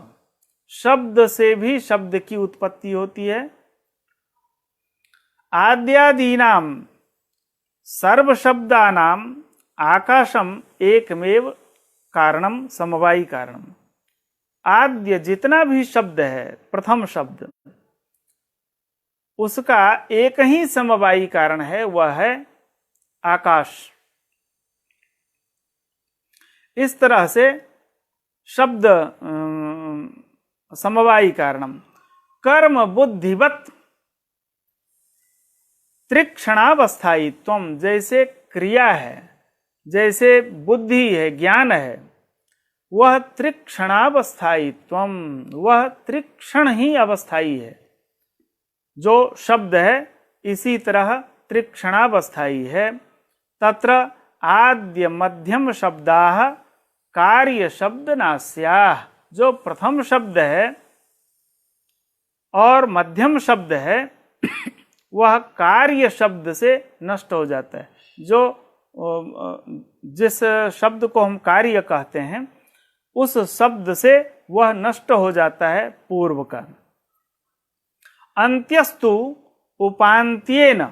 शब्द से भी शब्द की उत्पत्ति होती है। आद्यादीनाम सर्व शब्दानाम आकाशम एकमेव कारणम समवायी कारणम। आद्य जितना भी शब्द है, प्रथम शब्द, उसका एक ही समवायी कारण है, वह है आकाश। इस तरह से शब्द समवायी कारणम। कर्म बुद्धिवत त्रिक्षणावस्थायित्वम, जैसे क्रिया है, जैसे बुद्धि है, ज्ञान है, वह त्रिक्षणावस्थायित्वम, वह त्रिक्षण ही अवस्थायी है। जो शब्द है इसी तरह त्रिक्षणावस्थायी है। तत्र आद्य मध्यम शब्दाः कार्य शब्द नास्याः। जो प्रथम शब्द है और मध्यम शब्द है वह कार्य शब्द से नष्ट हो जाता है। जो जिस शब्द को हम कार्य कहते हैं उस शब्द से वह नष्ट हो जाता है पूर्व का। अंत्यस्तु उपांत्येन,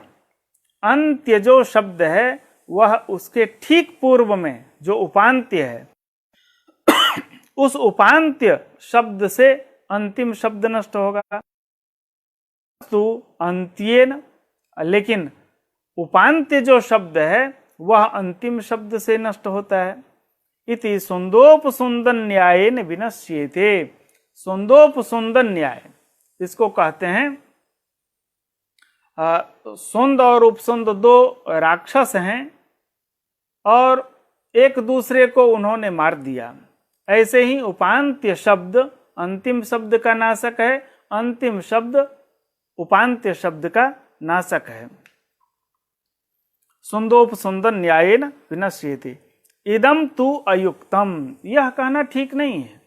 अंत्य जो शब्द है वह उसके ठीक पूर्व में जो उपांत्य है, उस उपांत्य शब्द से अंतिम शब्द नष्ट होगा। तो अंत्येन, लेकिन उपांत्य जो शब्द है वह अंतिम शब्द से नष्ट होता है। इति सुंदोपसुंदन न्यायेन विनश्येते। सुंदोपसुंदन न्याय, इसको कहते हैं, सुंद और उपसुंद दो राक्षस हैं और एक दूसरे को उन्होंने मार दिया। ऐसे ही उपांत्य शब्द अंतिम शब्द का नाशक है, अंतिम शब्द उपांत्य शब्द का नाशक है। सुंदोपसुंदन न्यायेन विनश्येते। इदम तु अयुक्तम, यह कहना ठीक नहीं है,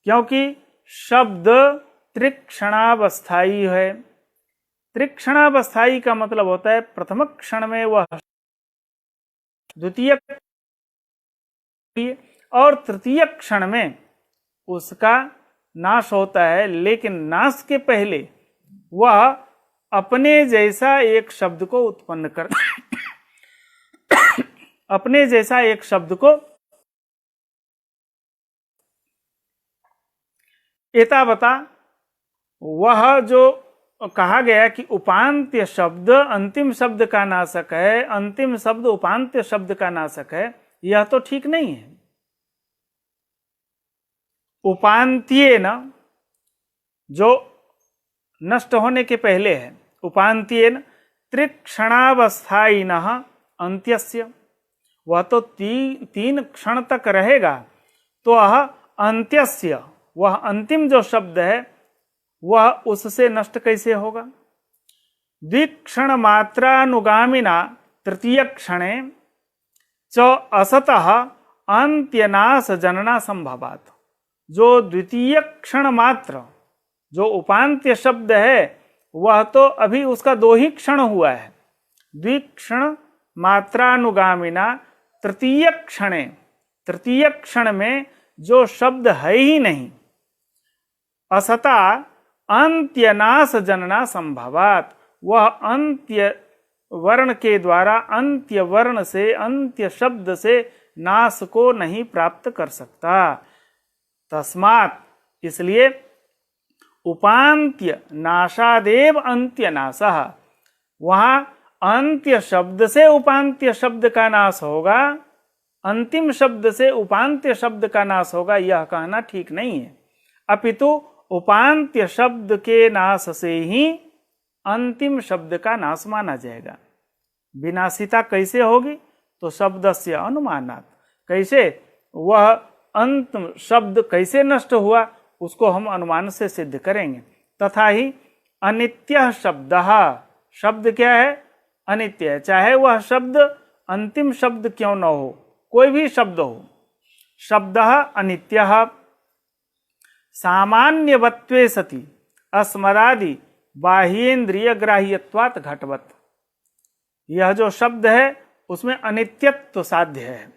क्योंकि शब्द त्रिक्षणावस्थायी है। त्रिक्षणावस्थायी का मतलब होता है प्रथम क्षण में वह, द्वितीय और तृतीय क्षण में उसका नाश होता है, लेकिन नाश के पहले वह अपने जैसा एक शब्द को उत्पन्न कर अपने जैसा एक शब्द को एतावता वह जो कहा गया कि उपांत्य शब्द अंतिम शब्द का नाशक है, अंतिम शब्द उपांत्य शब्द का नाशक है, यह तो ठीक नहीं है। उपांत्येन जो नष्ट होने के पहले है, उपांत्येन त्रिक्षणावस्थायिनः अंत्यस्य, वह तो तीन क्षण तक रहेगा, तो वह अंत्यस्य, वह अंतिम जो शब्द है वह उससे नष्ट कैसे होगा। द्विक्षण मात्रानुगामिना तृतीय क्षणे च असतः अंत्यनाश जनना संभवात्, जो द्वितीय क्षण मात्र जो उपांत्य शब्द है वह तो अभी उसका 2 ही क्षण हुआ है। द्विक्षण मात्रानुगामिना तृतीय क्षणे, तृतीय क्षण में जो शब्द है ही नहीं, असता अंत्यनाश जनना संभवात्, वह अंत्य वर्ण के द्वारा अंत्य वर्ण से, अंत्य शब्द से नाश को नहीं प्राप्त कर सकता। तस्मात्, इसलिए उपांत्य नाशादेव अंत्य नाशः, वहां अंत्य शब्द से उपांत्य शब्द का नाश होगा, अंतिम शब्द से उपांत्य शब्द का नाश होगा, यह कहना ठीक नहीं है। अपितु उपांत्य शब्द के नाश से ही अंतिम शब्द का नाश माना जाएगा। विनाशिता कैसे होगी? तो शब्दस्य अनुमानात्, कैसे वह अंत शब्द कैसे नष्ट हुआ उसको हम अनुमान से सिद्ध करेंगे। तथा ही अनित्य शब्दः, शब्द क्या है? अनित्य है, चाहे वह शब्द अंतिम शब्द क्यों न हो, कोई भी शब्द हो। शब्दः अनित्यः सामान्यवत्वे सति अस्मदादि बाह्येन्द्रिय ग्राह्यत्वात् घटवत्, यह जो शब्द है उसमें अनित्यत्व साध्य है।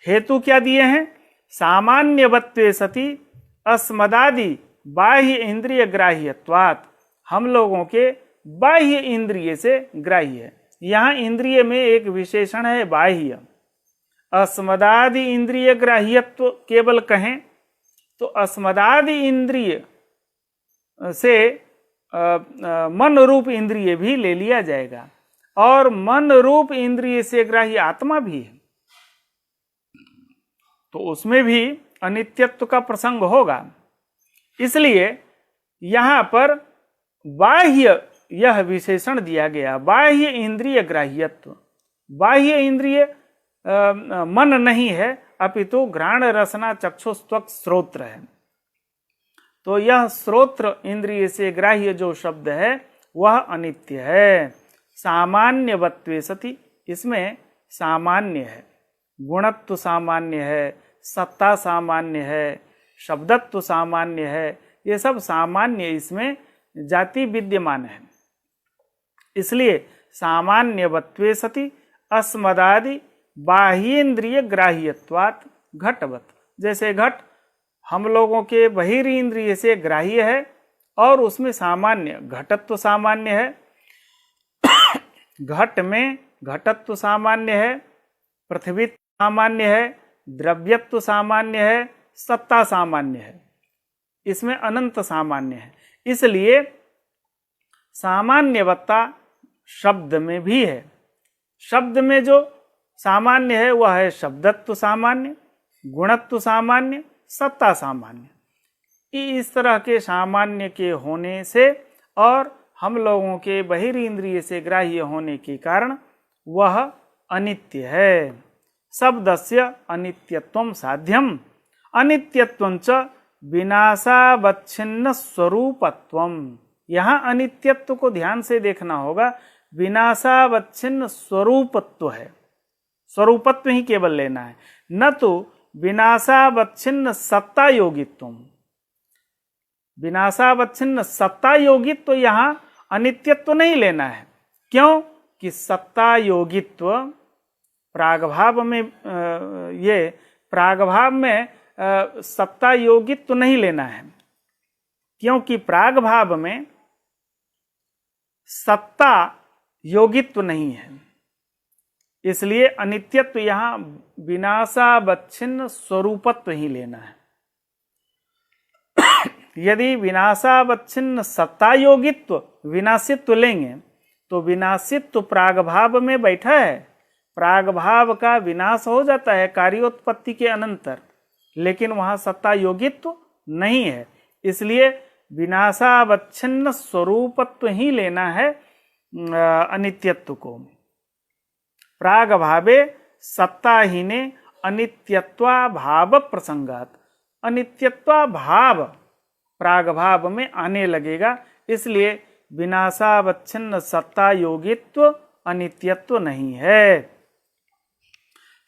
हेतु क्या दिए हैं? सामान्यवत्वे सति अस्मदादि बाह्य इंद्रिय ग्राह्यत्वात्, हम लोगों के बाह्य इंद्रिय से ग्राह्य है। यहाँ इंद्रिय में एक विशेषण है बाह्य। अस्मदादि इंद्रिय ग्राह्यत्व केवल कहें तो अस्मदादि इंद्रिय से मन रूप इंद्रिय भी ले लिया जाएगा, और मन रूप इंद्रिय से ग्राह्य आत्मा भी है, तो उसमें भी अनित्यत्व का प्रसंग होगा। इसलिए यहाँ पर बाह्य यह विशेषण दिया गया, बाह्य इंद्रिय ग्राह्यत्व। बाह्य इंद्रिय मन नहीं है, अपितु घ्राण रसना चक्षुस्त्वक श्रोत्र है। तो यह श्रोत्र इंद्रिय से ग्राह्य जो शब्द है वह अनित्य है। सामान्यवत्वे सति, इसमें सामान्य है, गुणत्व सामान्य है, सत्ता सामान्य है, शब्दत्व सामान्य है, ये सब सामान्य इसमें जाति विद्यमान है। इसलिए सामान्यवत्वे सति अस्मदादि बाह्येन्द्रिय ग्राह्यत्वात् घटवत्, जैसे घट हम लोगों के बहिर्इंद्रिय से ग्राह्य है और उसमें सामान्य घटत्व सामान्य है। घट में घटत्व सामान्य है, पृथ्वी सामान्य है, द्रव्यत्व सामान्य है, सत्ता सामान्य है, इसमें अनंत सामान्य है। इसलिए सामान्यवत्ता शब्द में भी है। शब्द में जो सामान्य है वह है शब्दत्व सामान्य, गुणत्व सामान्य, सत्ता सामान्य। इस तरह के सामान्य के होने से और हम लोगों के बहिर्इंद्रिय से ग्राह्य होने के कारण वह अनित्य है। शब्दस्य अनित्यत्वं साध्यम अनित्यत्वं च विनाशावच्छिन्न स्वरूपत्वम। यहाँ अनित्यत्व को ध्यान से देखना होगा। विनाशावच्छिन्न स्वरूपत्व है, स्वरूपत्व ही केवल लेना है, न तो विनाशावच्छिन्न सत्ता योगित्व। विनाशावच्छिन्न सत्ता योगित्व तो यहाँ अनित्यत्व नहीं लेना है। क्यों? कि सत्ता योगित्व प्रागभाव में ये प्रागभाव में सत्ता योगित्व नहीं लेना है, क्योंकि प्रागभाव में सत्ता योगित्व नहीं है। इसलिए अनित्यत्व यहाँ विनाशावच्छिन्न स्वरूपत्व ही लेना है। यदि विनाशावच्छिन्न सत्तायोगित्व विनाशित्व लेंगे तो विनाशित्व प्रागभाव में बैठा है, प्रागभाव का विनाश हो जाता है कार्योत्पत्ति के अनंतर, लेकिन वहां सत्तायोगित्व नहीं है। इसलिए विनाशावच्छिन्न स्वरूपत्व ही लेना है अनित्यत्व को। प्रागभावे सत्ताहीने अनित्यत्वाभाव प्रसंगात, अनित्यत्वाभाव प्रागभाव में आने लगेगा, इसलिए विनाशावच्छिन्न सत्ता योगित्व अनित्यत्व नहीं है।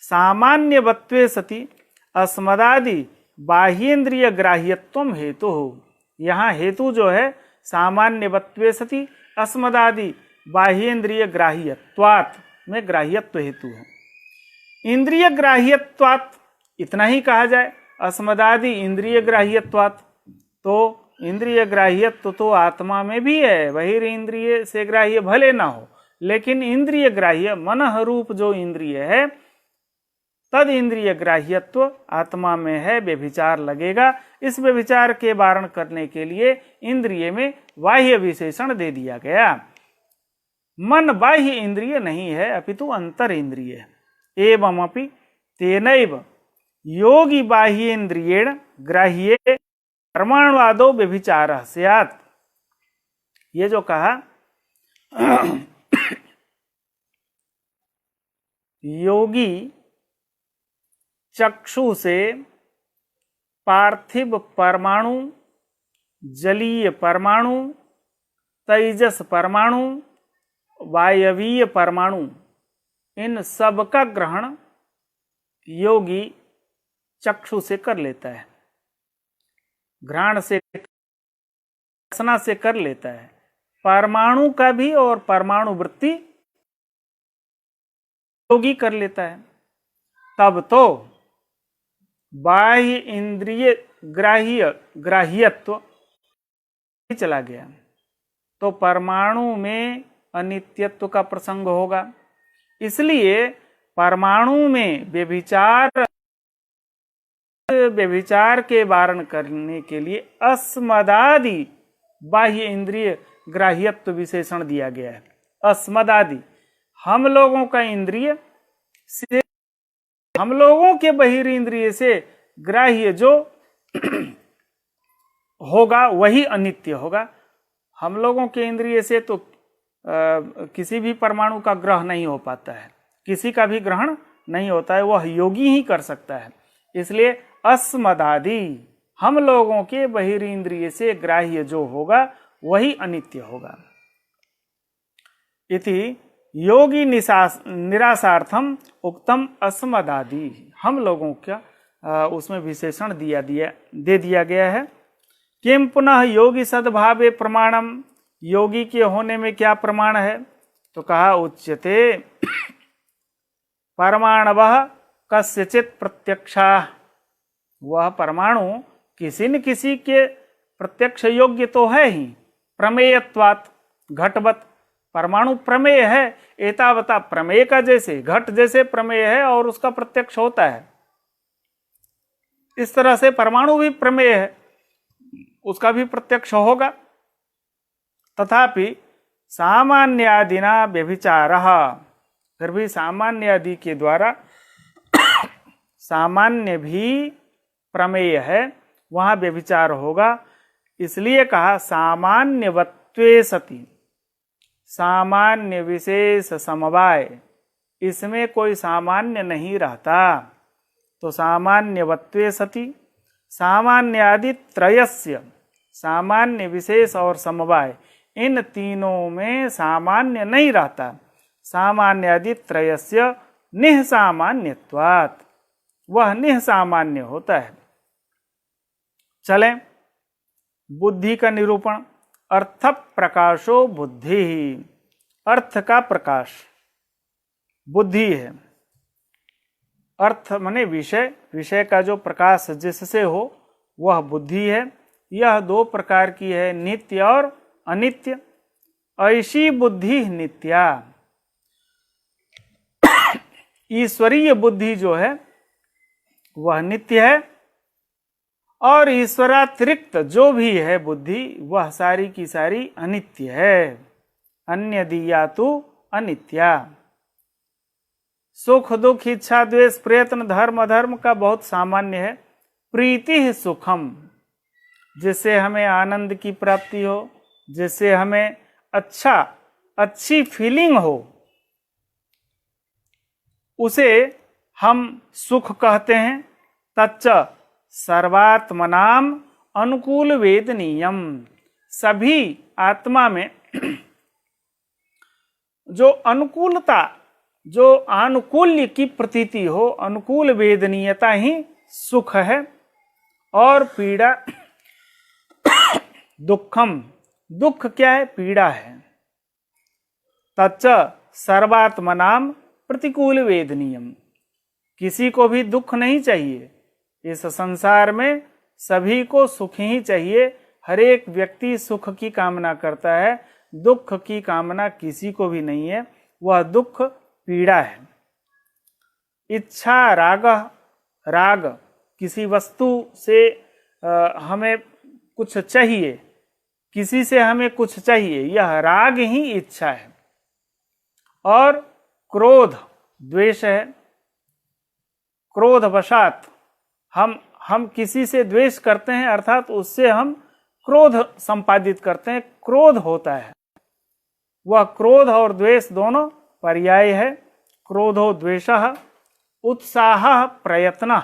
सामान्यवत्वे सति अस्मदादि बाह्येन्द्रिय ग्राह्यत्वम हेतु हो। यहाँ हेतु जो है सामान्यवत्वे सति अस्मदादि बाह्येन्द्रिय ग्राह्यत्वात् में ग्राह्यत्व हेतु है। इंद्रिय ग्राह्यत्वात् इतना ही कहा जाए, अस्मदादि इंद्रिय ग्राह्यत्वात्, तो इंद्रिय ग्राह्यत्व तो आत्मा में भी है, बहिर्इंद्रिय से ग्राह्य भले ना हो, लेकिन इंद्रिय ग्राह्य मनः रूप जो इंद्रिय है तद इंद्रिय ग्राह्यत्व आत्मा में है, व्यभिचार लगेगा। इस व्यभिचार के वारण करने के लिए इंद्रिय में बाह्य विशेषण दे दिया गया। मन बाह्य इंद्रिय नहीं है अपितु अंतर इंद्रिय। एवं अपि तेनैव योगी बाह्येन्द्रियेण ग्राह्ये परमाणुवादो व्यभिचारः स्यात्। ये जो कहा योगी चक्षु से पार्थिव परमाणु, जलीय परमाणु, तेजस परमाणु, वायवीय परमाणु, इन सब का ग्रहण योगी चक्षु से कर लेता है, घ्राण से, रसना से कर लेता है। परमाणु का भी और परमाणु वृत्ति योगी कर लेता है। तब तो बाह्य इंद्रिय ग्राह्यत्व चला गया, तो परमाणु में अनित्यत्व का प्रसंग होगा। इसलिए परमाणु में व्यभिचार के वारण करने के लिए अस्मदादि बाह्य इंद्रिय ग्राह्यत्व विशेषण दिया गया है। अस्मदादि हम लोगों का इंद्रिय से, हम लोगों के बहिर्इंद्रिय से ग्राह्य जो होगा वही अनित्य होगा। हम लोगों के इंद्रिय से तो किसी भी परमाणु का ग्रह नहीं हो पाता है, किसी का भी ग्रहण नहीं होता है, वह योगी ही कर सकता है। इसलिए अस्मदादि हम लोगों के बहिर्इंद्रिय से ग्राह्य जो होगा वही अनित्य होगा। इति योगी निराशार्थम उक्तम अस्मदादि, हम लोगों का उसमें विशेषण दे दिया गया है। किम पुनः योगी सद्भावे प्रमाणम, योगी के होने में क्या प्रमाण है? तो कहा उच्यते परमाणवः कस्यचित् प्रत्यक्षा, वह परमाणु किसी न किसी के प्रत्यक्ष योग्य तो है ही। प्रमेयत्वात् घटवत्, परमाणु प्रमेय है, एतावता प्रमेय का जैसे घट जैसे प्रमेय है और उसका प्रत्यक्ष होता है, इस तरह से परमाणु भी प्रमेय है, उसका भी प्रत्यक्ष होगा। तथापि सामान्यादिना व्यभिचारः, फिर भी सामान्य आदि के द्वारा सामान्य भी प्रमेय है, वहां व्यभिचार होगा। इसलिए कहा सामान्यवत्वे सति, सामान्य विशेष समवाय, इसमें कोई सामान्य नहीं रहता। तो सामान्यवत्वे सति सामान्यादि त्रयस्य, सामान्य विशेष और समवाय इन तीनों में सामान्य नहीं रहता। सामान्यादि त्रयस्य निःसामान्यत्वात्, वह निःसामान्य होता है। चलें बुद्धि का निरूपण। अर्थ प्रकाशो बुद्धि, अर्थ का प्रकाश बुद्धि है। अर्थ माने विषय, विषय का जो प्रकाश जिससे हो वह बुद्धि है। यह दो प्रकार की है, नित्य और अनित्य। ऐसी बुद्धि नित्या, ईश्वरीय बुद्धि जो है वह नित्य है, और ईश्वरातिरिक्त जो भी है बुद्धि वह सारी की सारी अनित्य है। अन्य दिया तो अनित्या। सुख दुख इच्छा द्वेष प्रयत्न धर्म अधर्म का बहुत सामान्य है। प्रीति ही सुखम, जिससे हमें आनंद की प्राप्ति हो, जिससे हमें अच्छी फीलिंग हो, उसे हम सुख कहते हैं। तच्च सर्वात्मनाम अनुकूल वेदनीयम, सभी आत्मा में जो अनुकूलता, जो आनुकूल्य की प्रतीति हो, अनुकूल वेदनीयता ही सुख है। और पीड़ा दुखम, दुख क्या है? पीड़ा है। तच्च सर्वात्मनाम प्रतिकूल वेदनीयम, किसी को भी दुख नहीं चाहिए। इस संसार में सभी को सुख ही चाहिए। हर एक व्यक्ति सुख की कामना करता है, दुख की कामना किसी को भी नहीं है। वह दुख पीड़ा है। इच्छा राग, राग किसी वस्तु से हमें कुछ चाहिए, किसी से हमें कुछ चाहिए, यह राग ही इच्छा है। और क्रोध द्वेष है। क्रोधवशात हम किसी से द्वेष करते हैं, अर्थात उससे हम क्रोध संपादित करते हैं, क्रोध होता है। वह क्रोध और द्वेष दोनों पर्याय है। क्रोधो द्वेषः, उत्साह प्रयत्न,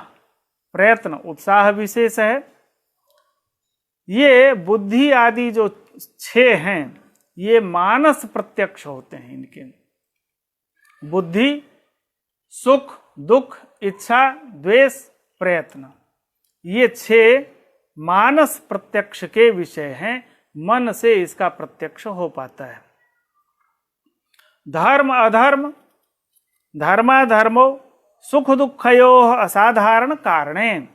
प्रयत्न उत्साह विशेष है। ये बुद्धि आदि जो 6 हैं, ये मानस प्रत्यक्ष होते हैं। इनके बुद्धि, सुख दुख इच्छा द्वेष प्रयत्न, ये 6 मानस प्रत्यक्ष के विषय हैं। मन से इसका प्रत्यक्ष हो पाता है। धर्म अधर्म, धर्माधर्मो सुख दुखयो असाधारण कारणे,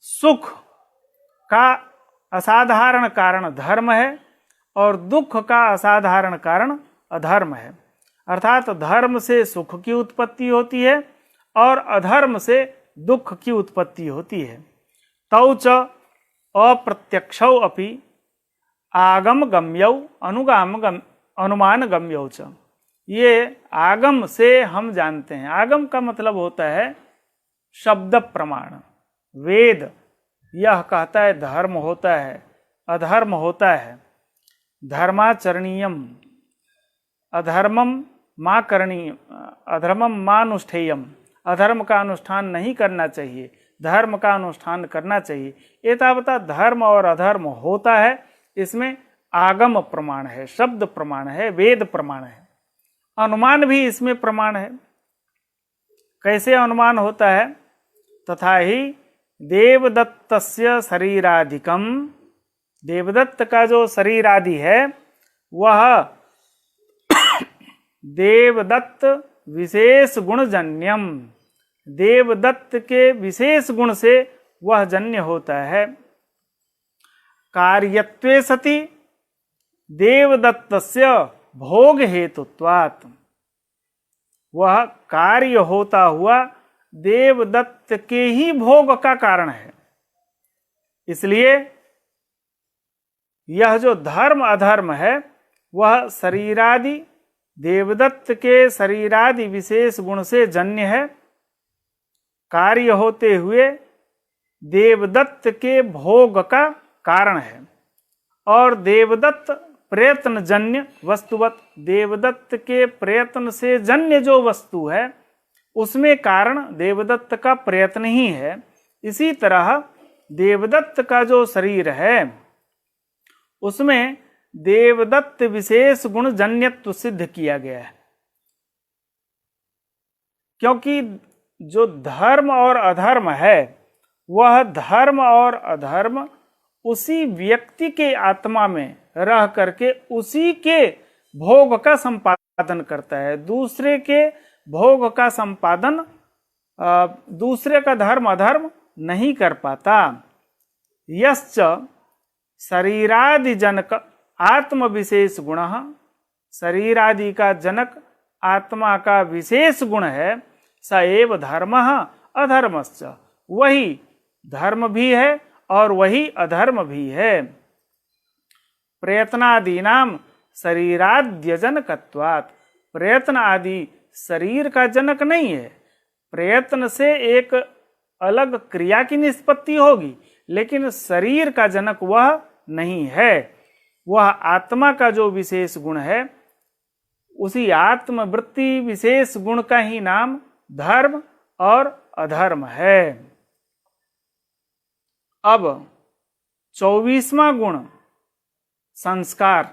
सुख का असाधारण कारण धर्म है और दुख का असाधारण कारण अधर्म है। अर्थात धर्म से सुख की उत्पत्ति होती है और अधर्म से दुख की उत्पत्ति होती है। तौ च अप्रत्यक्षौ अपि आगम गम्यौ अनुमान गम्यौ च, ये आगम से हम जानते हैं। आगम का मतलब होता है शब्द प्रमाण। वेद यह कहता है धर्म होता है, अधर्म होता है। धर्माचरणीयम अधर्मम मां करणीय, अधर्मम मां अनुष्ठेयम, अधर्म का अनुष्ठान नहीं करना चाहिए, धर्म का अनुष्ठान करना चाहिए। एतावता धर्म और अधर्म होता है। इसमें आगम प्रमाण है, शब्द प्रमाण है, वेद प्रमाण है। अनुमान भी इसमें प्रमाण है। कैसे अनुमान होता है? तथा ही देवदत्तस्य शरीराधिकम, देवदत्त का जो शरीर आदि है वह देवदत्त विशेष गुणजन्यम, देवदत्त के विशेष गुण से वह जन्य होता है। कार्यत्वे सति देवदत्तस्य भोग हेतुत्वात्, वह कार्य होता हुआ देवदत्त के ही भोग का कारण है। इसलिए यह जो धर्म अधर्म है वह शरीरादि, देवदत्त के शरीरादि विशेष गुण से जन्य है, कार्य होते हुए देवदत्त के भोग का कारण है। और देवदत्त प्रयत्न जन्य वस्तुवत, देवदत्त के प्रयत्न से जन्य जो वस्तु है उसमें कारण देवदत्त का प्रयत्न ही है। इसी तरह देवदत्त का जो शरीर है उसमें देवदत्त विशेष गुण जन्यत्व सिद्ध किया गया है। क्योंकि जो धर्म और अधर्म है वह धर्म और अधर्म उसी व्यक्ति के आत्मा में रह करके उसी के भोग का संपादन करता है। दूसरे के भोग का संपादन दूसरे का धर्म अधर्म नहीं कर पाता। यश्च शरीरादि जनक आत्म विशेष गुण, शरीरादि का जनक आत्मा का विशेष गुण है, स एव धर्मः अधर्मश्च, वही धर्म भी है और वही अधर्म भी है। प्रयत्नादीनाम शरीराद्यजनकत्वात्, प्रयत्न आदि शरीर का जनक नहीं है। प्रयत्न से एक अलग क्रिया की निष्पत्ति होगी, लेकिन शरीर का जनक वह नहीं है। वह आत्मा का जो विशेष गुण है, उसी आत्मवृत्ति विशेष गुण का ही नाम धर्म और अधर्म है। अब 24वां गुण संस्कार।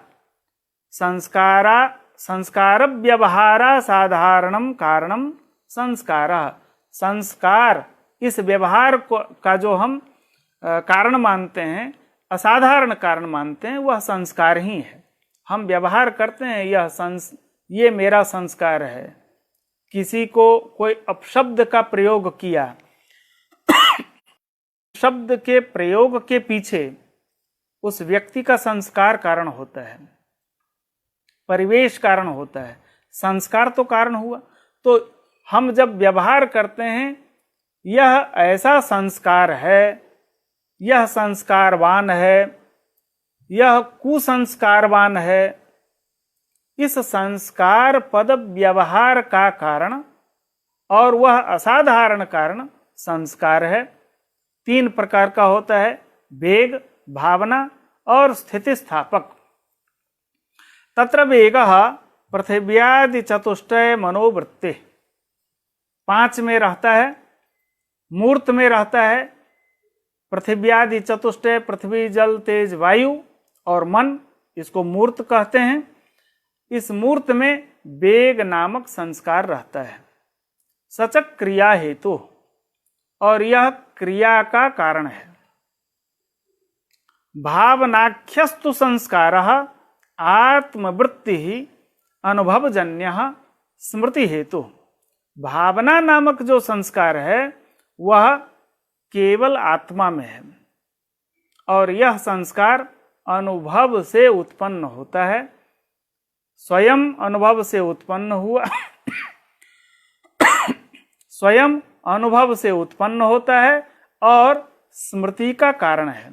संस्कार व्यवहारा साधारणम कारणम संस्कारः। संस्कार इस व्यवहार का जो हम कारण मानते हैं, असाधारण कारण मानते हैं, वह संस्कार ही है। हम व्यवहार करते हैं, ये मेरा संस्कार है। किसी को कोई अपशब्द का प्रयोग किया, शब्द के प्रयोग के पीछे उस व्यक्ति का संस्कार कारण होता है, परिवेश कारण होता है। संस्कार तो कारण हुआ। तो हम जब व्यवहार करते हैं, यह ऐसा संस्कार है, यह संस्कारवान है, यह कुसंस्कारवान है। इस संस्कार पद व्यवहार का कारण और वह असाधारण कारण संस्कार है। 3 प्रकार का होता है, वेग, भावना और स्थितिस्थापक। तत्र वेगः पृथिव्यादि चतुष्टय मनोवृत्ति, 5 में रहता है, मूर्त में रहता है। पृथिव्यादि चतुष्टय, पृथ्वी जल तेज वायु और मन, इसको मूर्त कहते हैं। इस मूर्त में वेग नामक संस्कार रहता है, सचक क्रिया हेतु, और यह क्रिया का कारण है। भावनाख्यस्तु संस्कारः आत्मवृत्ति अनुभवजन्यः स्मृति हेतु। भावना नामक जो संस्कार है वह केवल आत्मा में है, और यह संस्कार अनुभव से उत्पन्न होता है। स्वयं अनुभव से उत्पन्न हुआ स्वयं अनुभव से उत्पन्न होता है और स्मृति का कारण है,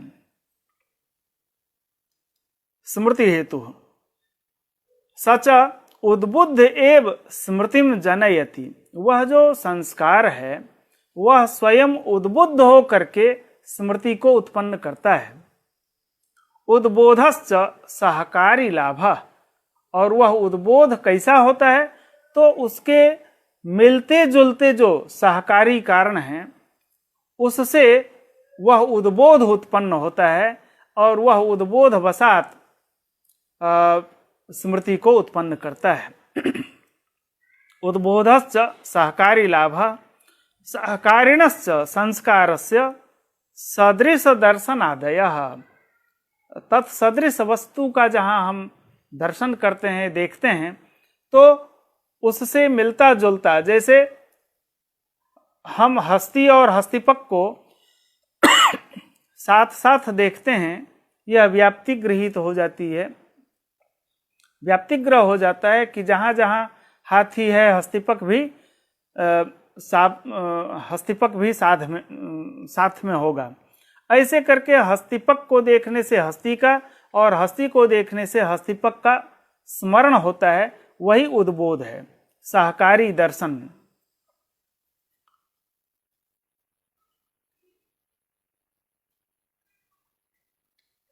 स्मृति हेतु। सच उद्बुद्ध एव स्मृतिम जनयति, वह जो संस्कार है वह स्वयं उद्बुद्ध हो करके स्मृति को उत्पन्न करता है। उद्बोधश्च सहकारी लाभः, और वह उद्बोध कैसा होता है, तो उसके मिलते जुलते जो सहकारी कारण हैं उससे वह उद्बोध उत्पन्न होता है, और वह उद्बोध वसात स्मृति को उत्पन्न करता है। उद्बोधश्च सहकारी लाभः सहकारिणश्च संस्कारस्य सदृश दर्शनादयः। तत्सदृश वस्तु का जहाँ हम दर्शन करते हैं, देखते हैं, तो उससे मिलता जुलता, जैसे हम हस्ती और हस्तिपक को साथ साथ देखते हैं, यह व्याप्ति गृहीत हो जाती है, व्याप्तिग्रह हो जाता है कि जहाँ जहाँ हाथी है हस्तिपक भी साथ में होगा। ऐसे करके हस्तिपक को देखने से हस्ती का और हस्ती को देखने से हस्तिपक का स्मरण होता है, वही उद्बोध है, सहकारी दर्शन।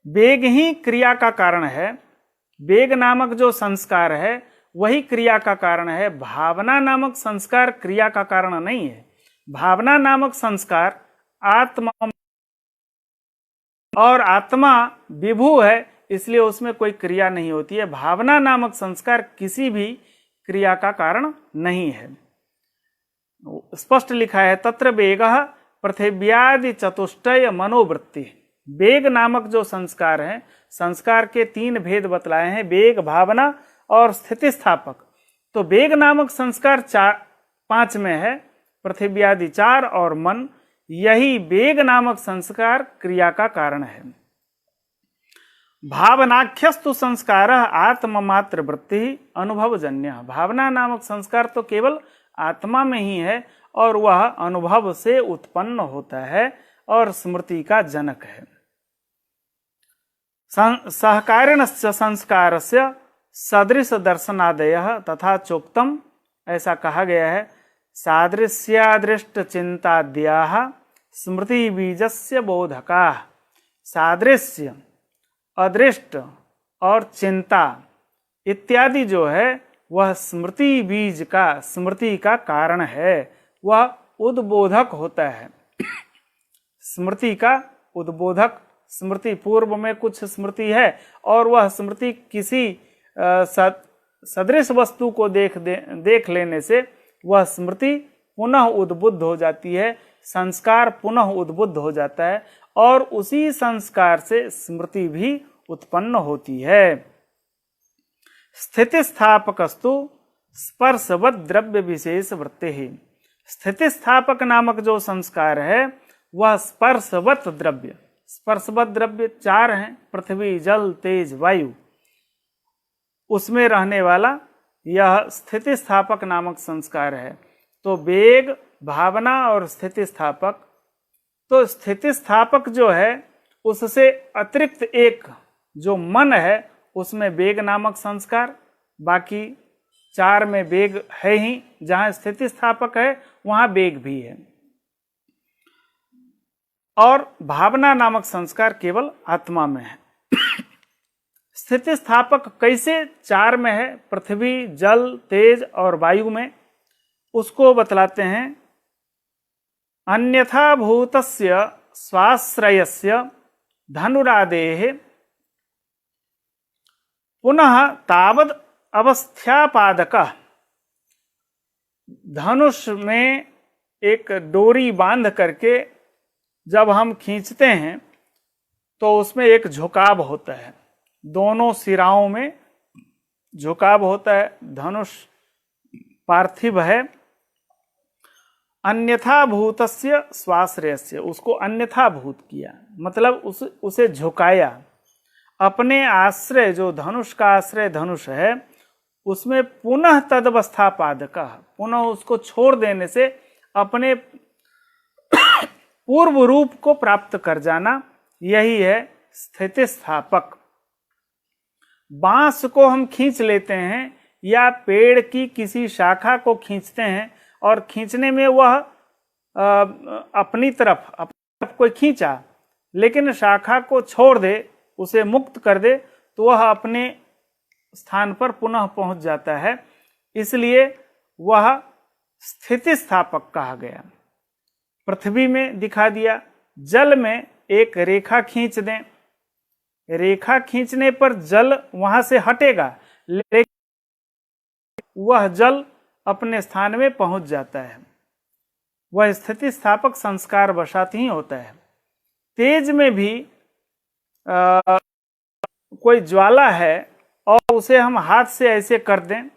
वेग ही क्रिया का कारण है। वेग नामक जो संस्कार है वही क्रिया का कारण है। भावना नामक संस्कार क्रिया का कारण नहीं है। भावना नामक संस्कार आत्मा, और आत्मा विभू है, इसलिए उसमें कोई क्रिया नहीं होती है। भावना नामक संस्कार किसी भी क्रिया का कारण नहीं है। स्पष्ट लिखा है, तत्र वेगः पृथिव्यादि चतुष्टय मनोवृत्ति। वेग नामक जो संस्कार है, संस्कार के 3 भेद बतलाए हैं, वेग, भावना और स्थितिस्थापक। तो वेग नामक संस्कार 5 में है, पृथिव्यादि 4 और मन, यही वेग नामक संस्कार क्रिया का कारण है। भावनाख्यस्तु संस्कार आत्ममात्र वृत्ति अनुभवजन्य। भावना नामक संस्कार तो केवल आत्मा में ही है और वह अनुभव से उत्पन्न होता है और स्मृति का जनक है। सहकारिणस्य संस्कारस्य सदृश दर्शनादयः तथा चोक्तम, ऐसा कहा गया है, सादृश्यादृष्ट चिंताद्याः स्मृति बीजस्य बोधकाः। सादृश्य, अदृष्ट और चिंता इत्यादि जो है वह स्मृति बीज का, स्मृति का कारण है, वह उद्बोधक होता है। स्मृति का उद्बोधक, स्मृति पूर्व में कुछ स्मृति है और वह स्मृति किसी सदृश वस्तु को देख लेने से वह स्मृति पुनः उद्बुद्ध हो जाती है, संस्कार पुनः उद्बुद्ध हो जाता है और उसी संस्कार से स्मृति भी उत्पन्न होती है। स्थिति स्थापकस्तु स्पर्शवत द्रव्य विशेष वृत्ति ही। स्थिति स्थापक नामक जो संस्कार है वह स्पर्शवत द्रव्य, स्पर्शवत द्रव्य चार हैं, पृथ्वी, जल, तेज, वायु, उसमें रहने वाला यह स्थिति स्थापक नामक संस्कार है। तो वेग, भावना और स्थिति स्थापक, तो स्थिति स्थापक जो है उससे अतिरिक्त एक जो मन है उसमें वेग नामक संस्कार, बाकी चार में वेग है ही, जहां स्थिति स्थापक है वहां वेग भी है, और भावना नामक संस्कार केवल आत्मा में है। स्थिति स्थापक कैसे चार में है, पृथ्वी, जल, तेज और वायु में, उसको बतलाते हैं। अन्यथा भूतस्य स्वाश्रयस्य धनुरादेः पुनः तावद अवस्थ्यापादकः। धनुष में एक डोरी बांध करके जब हम खींचते हैं तो उसमें एक झुकाव होता है, दोनों सिराओं में झुकाव होता है। धनुष पार्थिव है। अन्यथा भूतस्य स्वाश्रयस्य, उसको अन्यथा भूत किया, मतलब उसे झुकाया। अपने आश्रय, जो धनुष का आश्रय धनुष है, उसमें पुनः तदवस्थापादक, पुनः उसको छोड़ देने से अपने पूर्व रूप को प्राप्त कर जाना, यही है स्थिति स्थापक। बांस को हम खींच लेते हैं या पेड़ की किसी शाखा को खींचते हैं और खींचने में वह अपनी तरफ कोई खींचा, लेकिन शाखा को छोड़ दे, उसे मुक्त कर दे, तो वह अपने स्थान पर पुनः पहुंच जाता है, इसलिए वह स्थिति स्थापक कहा गया। पृथ्वी में दिखा दिया, जल में एक रेखा खींच दें, रेखा खींचने पर जल वहां से हटेगा, लेकिन वह जल अपने स्थान में पहुंच जाता है, वह स्थिति स्थापक संस्कार वशात ही होता है। तेज में भी कोई ज्वाला है और उसे हम हाथ से ऐसे कर दें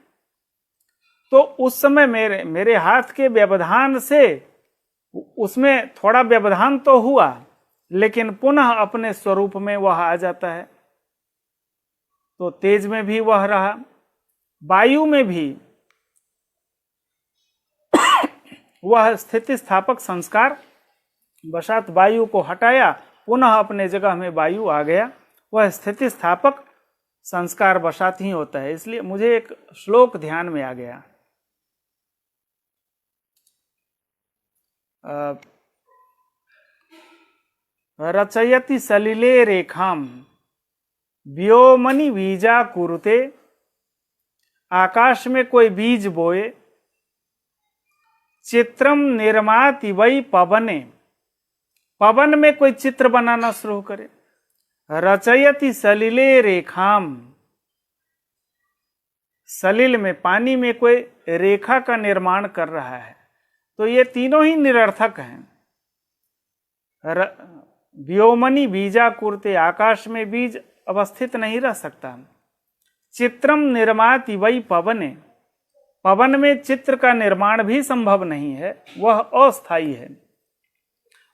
तो उस समय मेरे हाथ के व्यवधान से उसमें थोड़ा व्यवधान तो हुआ, लेकिन पुनः अपने स्वरूप में वह आ जाता है। तो तेज में भी वह रहा, वायु में भी वह स्थिति स्थापक संस्कार वशात वायु को हटाया, पुनः अपने जगह में वायु आ गया, वह स्थिति स्थापक संस्कार वशात ही होता है। इसलिए मुझे एक श्लोक ध्यान में आ गया, रचयति सलिले रेखाम व्योमनि बीजा कुरुते। आकाश में कोई बीज बोए, चित्रम निर्माति वै पवने, पवन में कोई चित्र बनाना शुरू करे। रचयति सलिले रेखाम, सलिल में पानी में कोई रेखा का निर्माण कर रहा है, तो ये तीनों ही निरर्थक हैं। व्योमनि बीजा कुरुते, आकाश में बीज अवस्थित नहीं रह सकता। चित्रम निर्माति वै पवने, पवन में चित्र का निर्माण भी संभव नहीं है, वह अस्थायी है।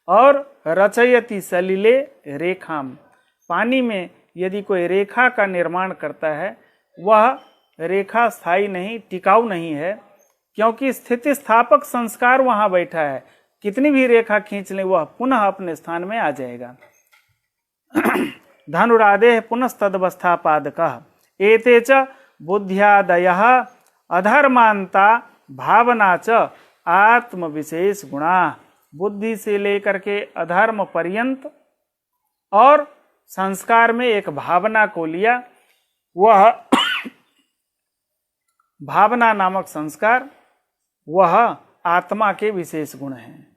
और रचयति सलिले रेखाम, पानी में यदि कोई रेखा का निर्माण करता है वह रेखा स्थायी नहीं, टिकाऊ नहीं है, क्योंकि स्थिति स्थापक संस्कार वहां बैठा है। कितनी भी रेखा खींच ले वह पुनः अपने स्थान में आ जाएगा। धनुरादेः पुनस्तदवस्थापादकः एते च बुद्ध्यादयः अधर्मान्ता भावना च आत्म विशेष गुणा। बुद्धि से लेकर के अधर्म पर्यंत और संस्कार में एक भावना को लिया, वह भावना नामक संस्कार वह आत्मा के विशेष गुण हैं।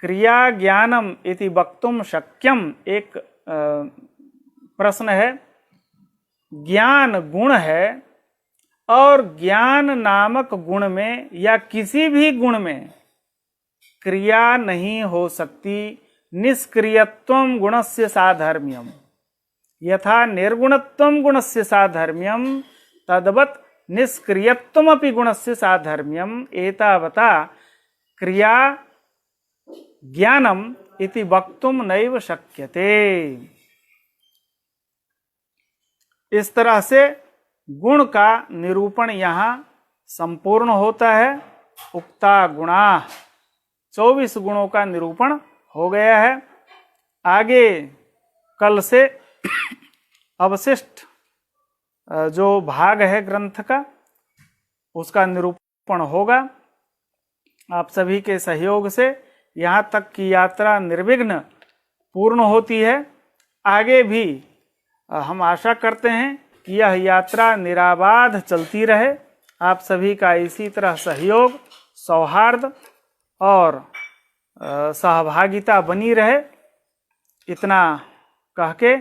क्रिया ज्ञानम इति वक्तुम शक्यम, एक प्रश्न है। ज्ञान गुण है और ज्ञान नामक गुण में या किसी भी गुण में क्रिया नहीं हो सकती। निष्क्रियत्वं गुणस्य साधर्म्यम यथा निर्गुणत्वं गुणस्य साधर्म्यम तद्वत् निष्क्रियत्वमपि गुणस्य साधर्म्यम एतावता क्रिया ज्ञानम इति वक्तुम नैव शक्यते। इस तरह से गुण का निरूपण यहाँ संपूर्ण होता है। उक्ता गुणा 24 गुणों का निरूपण हो गया है। आगे कल से अवशिष्ट जो भाग है ग्रंथ का उसका निरूपण होगा। आप सभी के सहयोग से यहाँ तक की यात्रा निर्विघ्न पूर्ण होती है। आगे भी हम आशा करते हैं कि यह यात्रा निराबाध चलती रहे। आप सभी का इसी तरह सहयोग, सौहार्द और सहभागिता बनी रहे। इतना कह के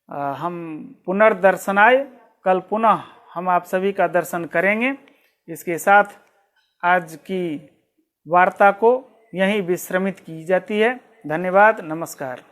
हम पुनर्दर्शनाय कल पुनः हम आप सभी का दर्शन करेंगे। इसके साथ आज की वार्ता को यहीं विश्रमित की जाती है। धन्यवाद, नमस्कार।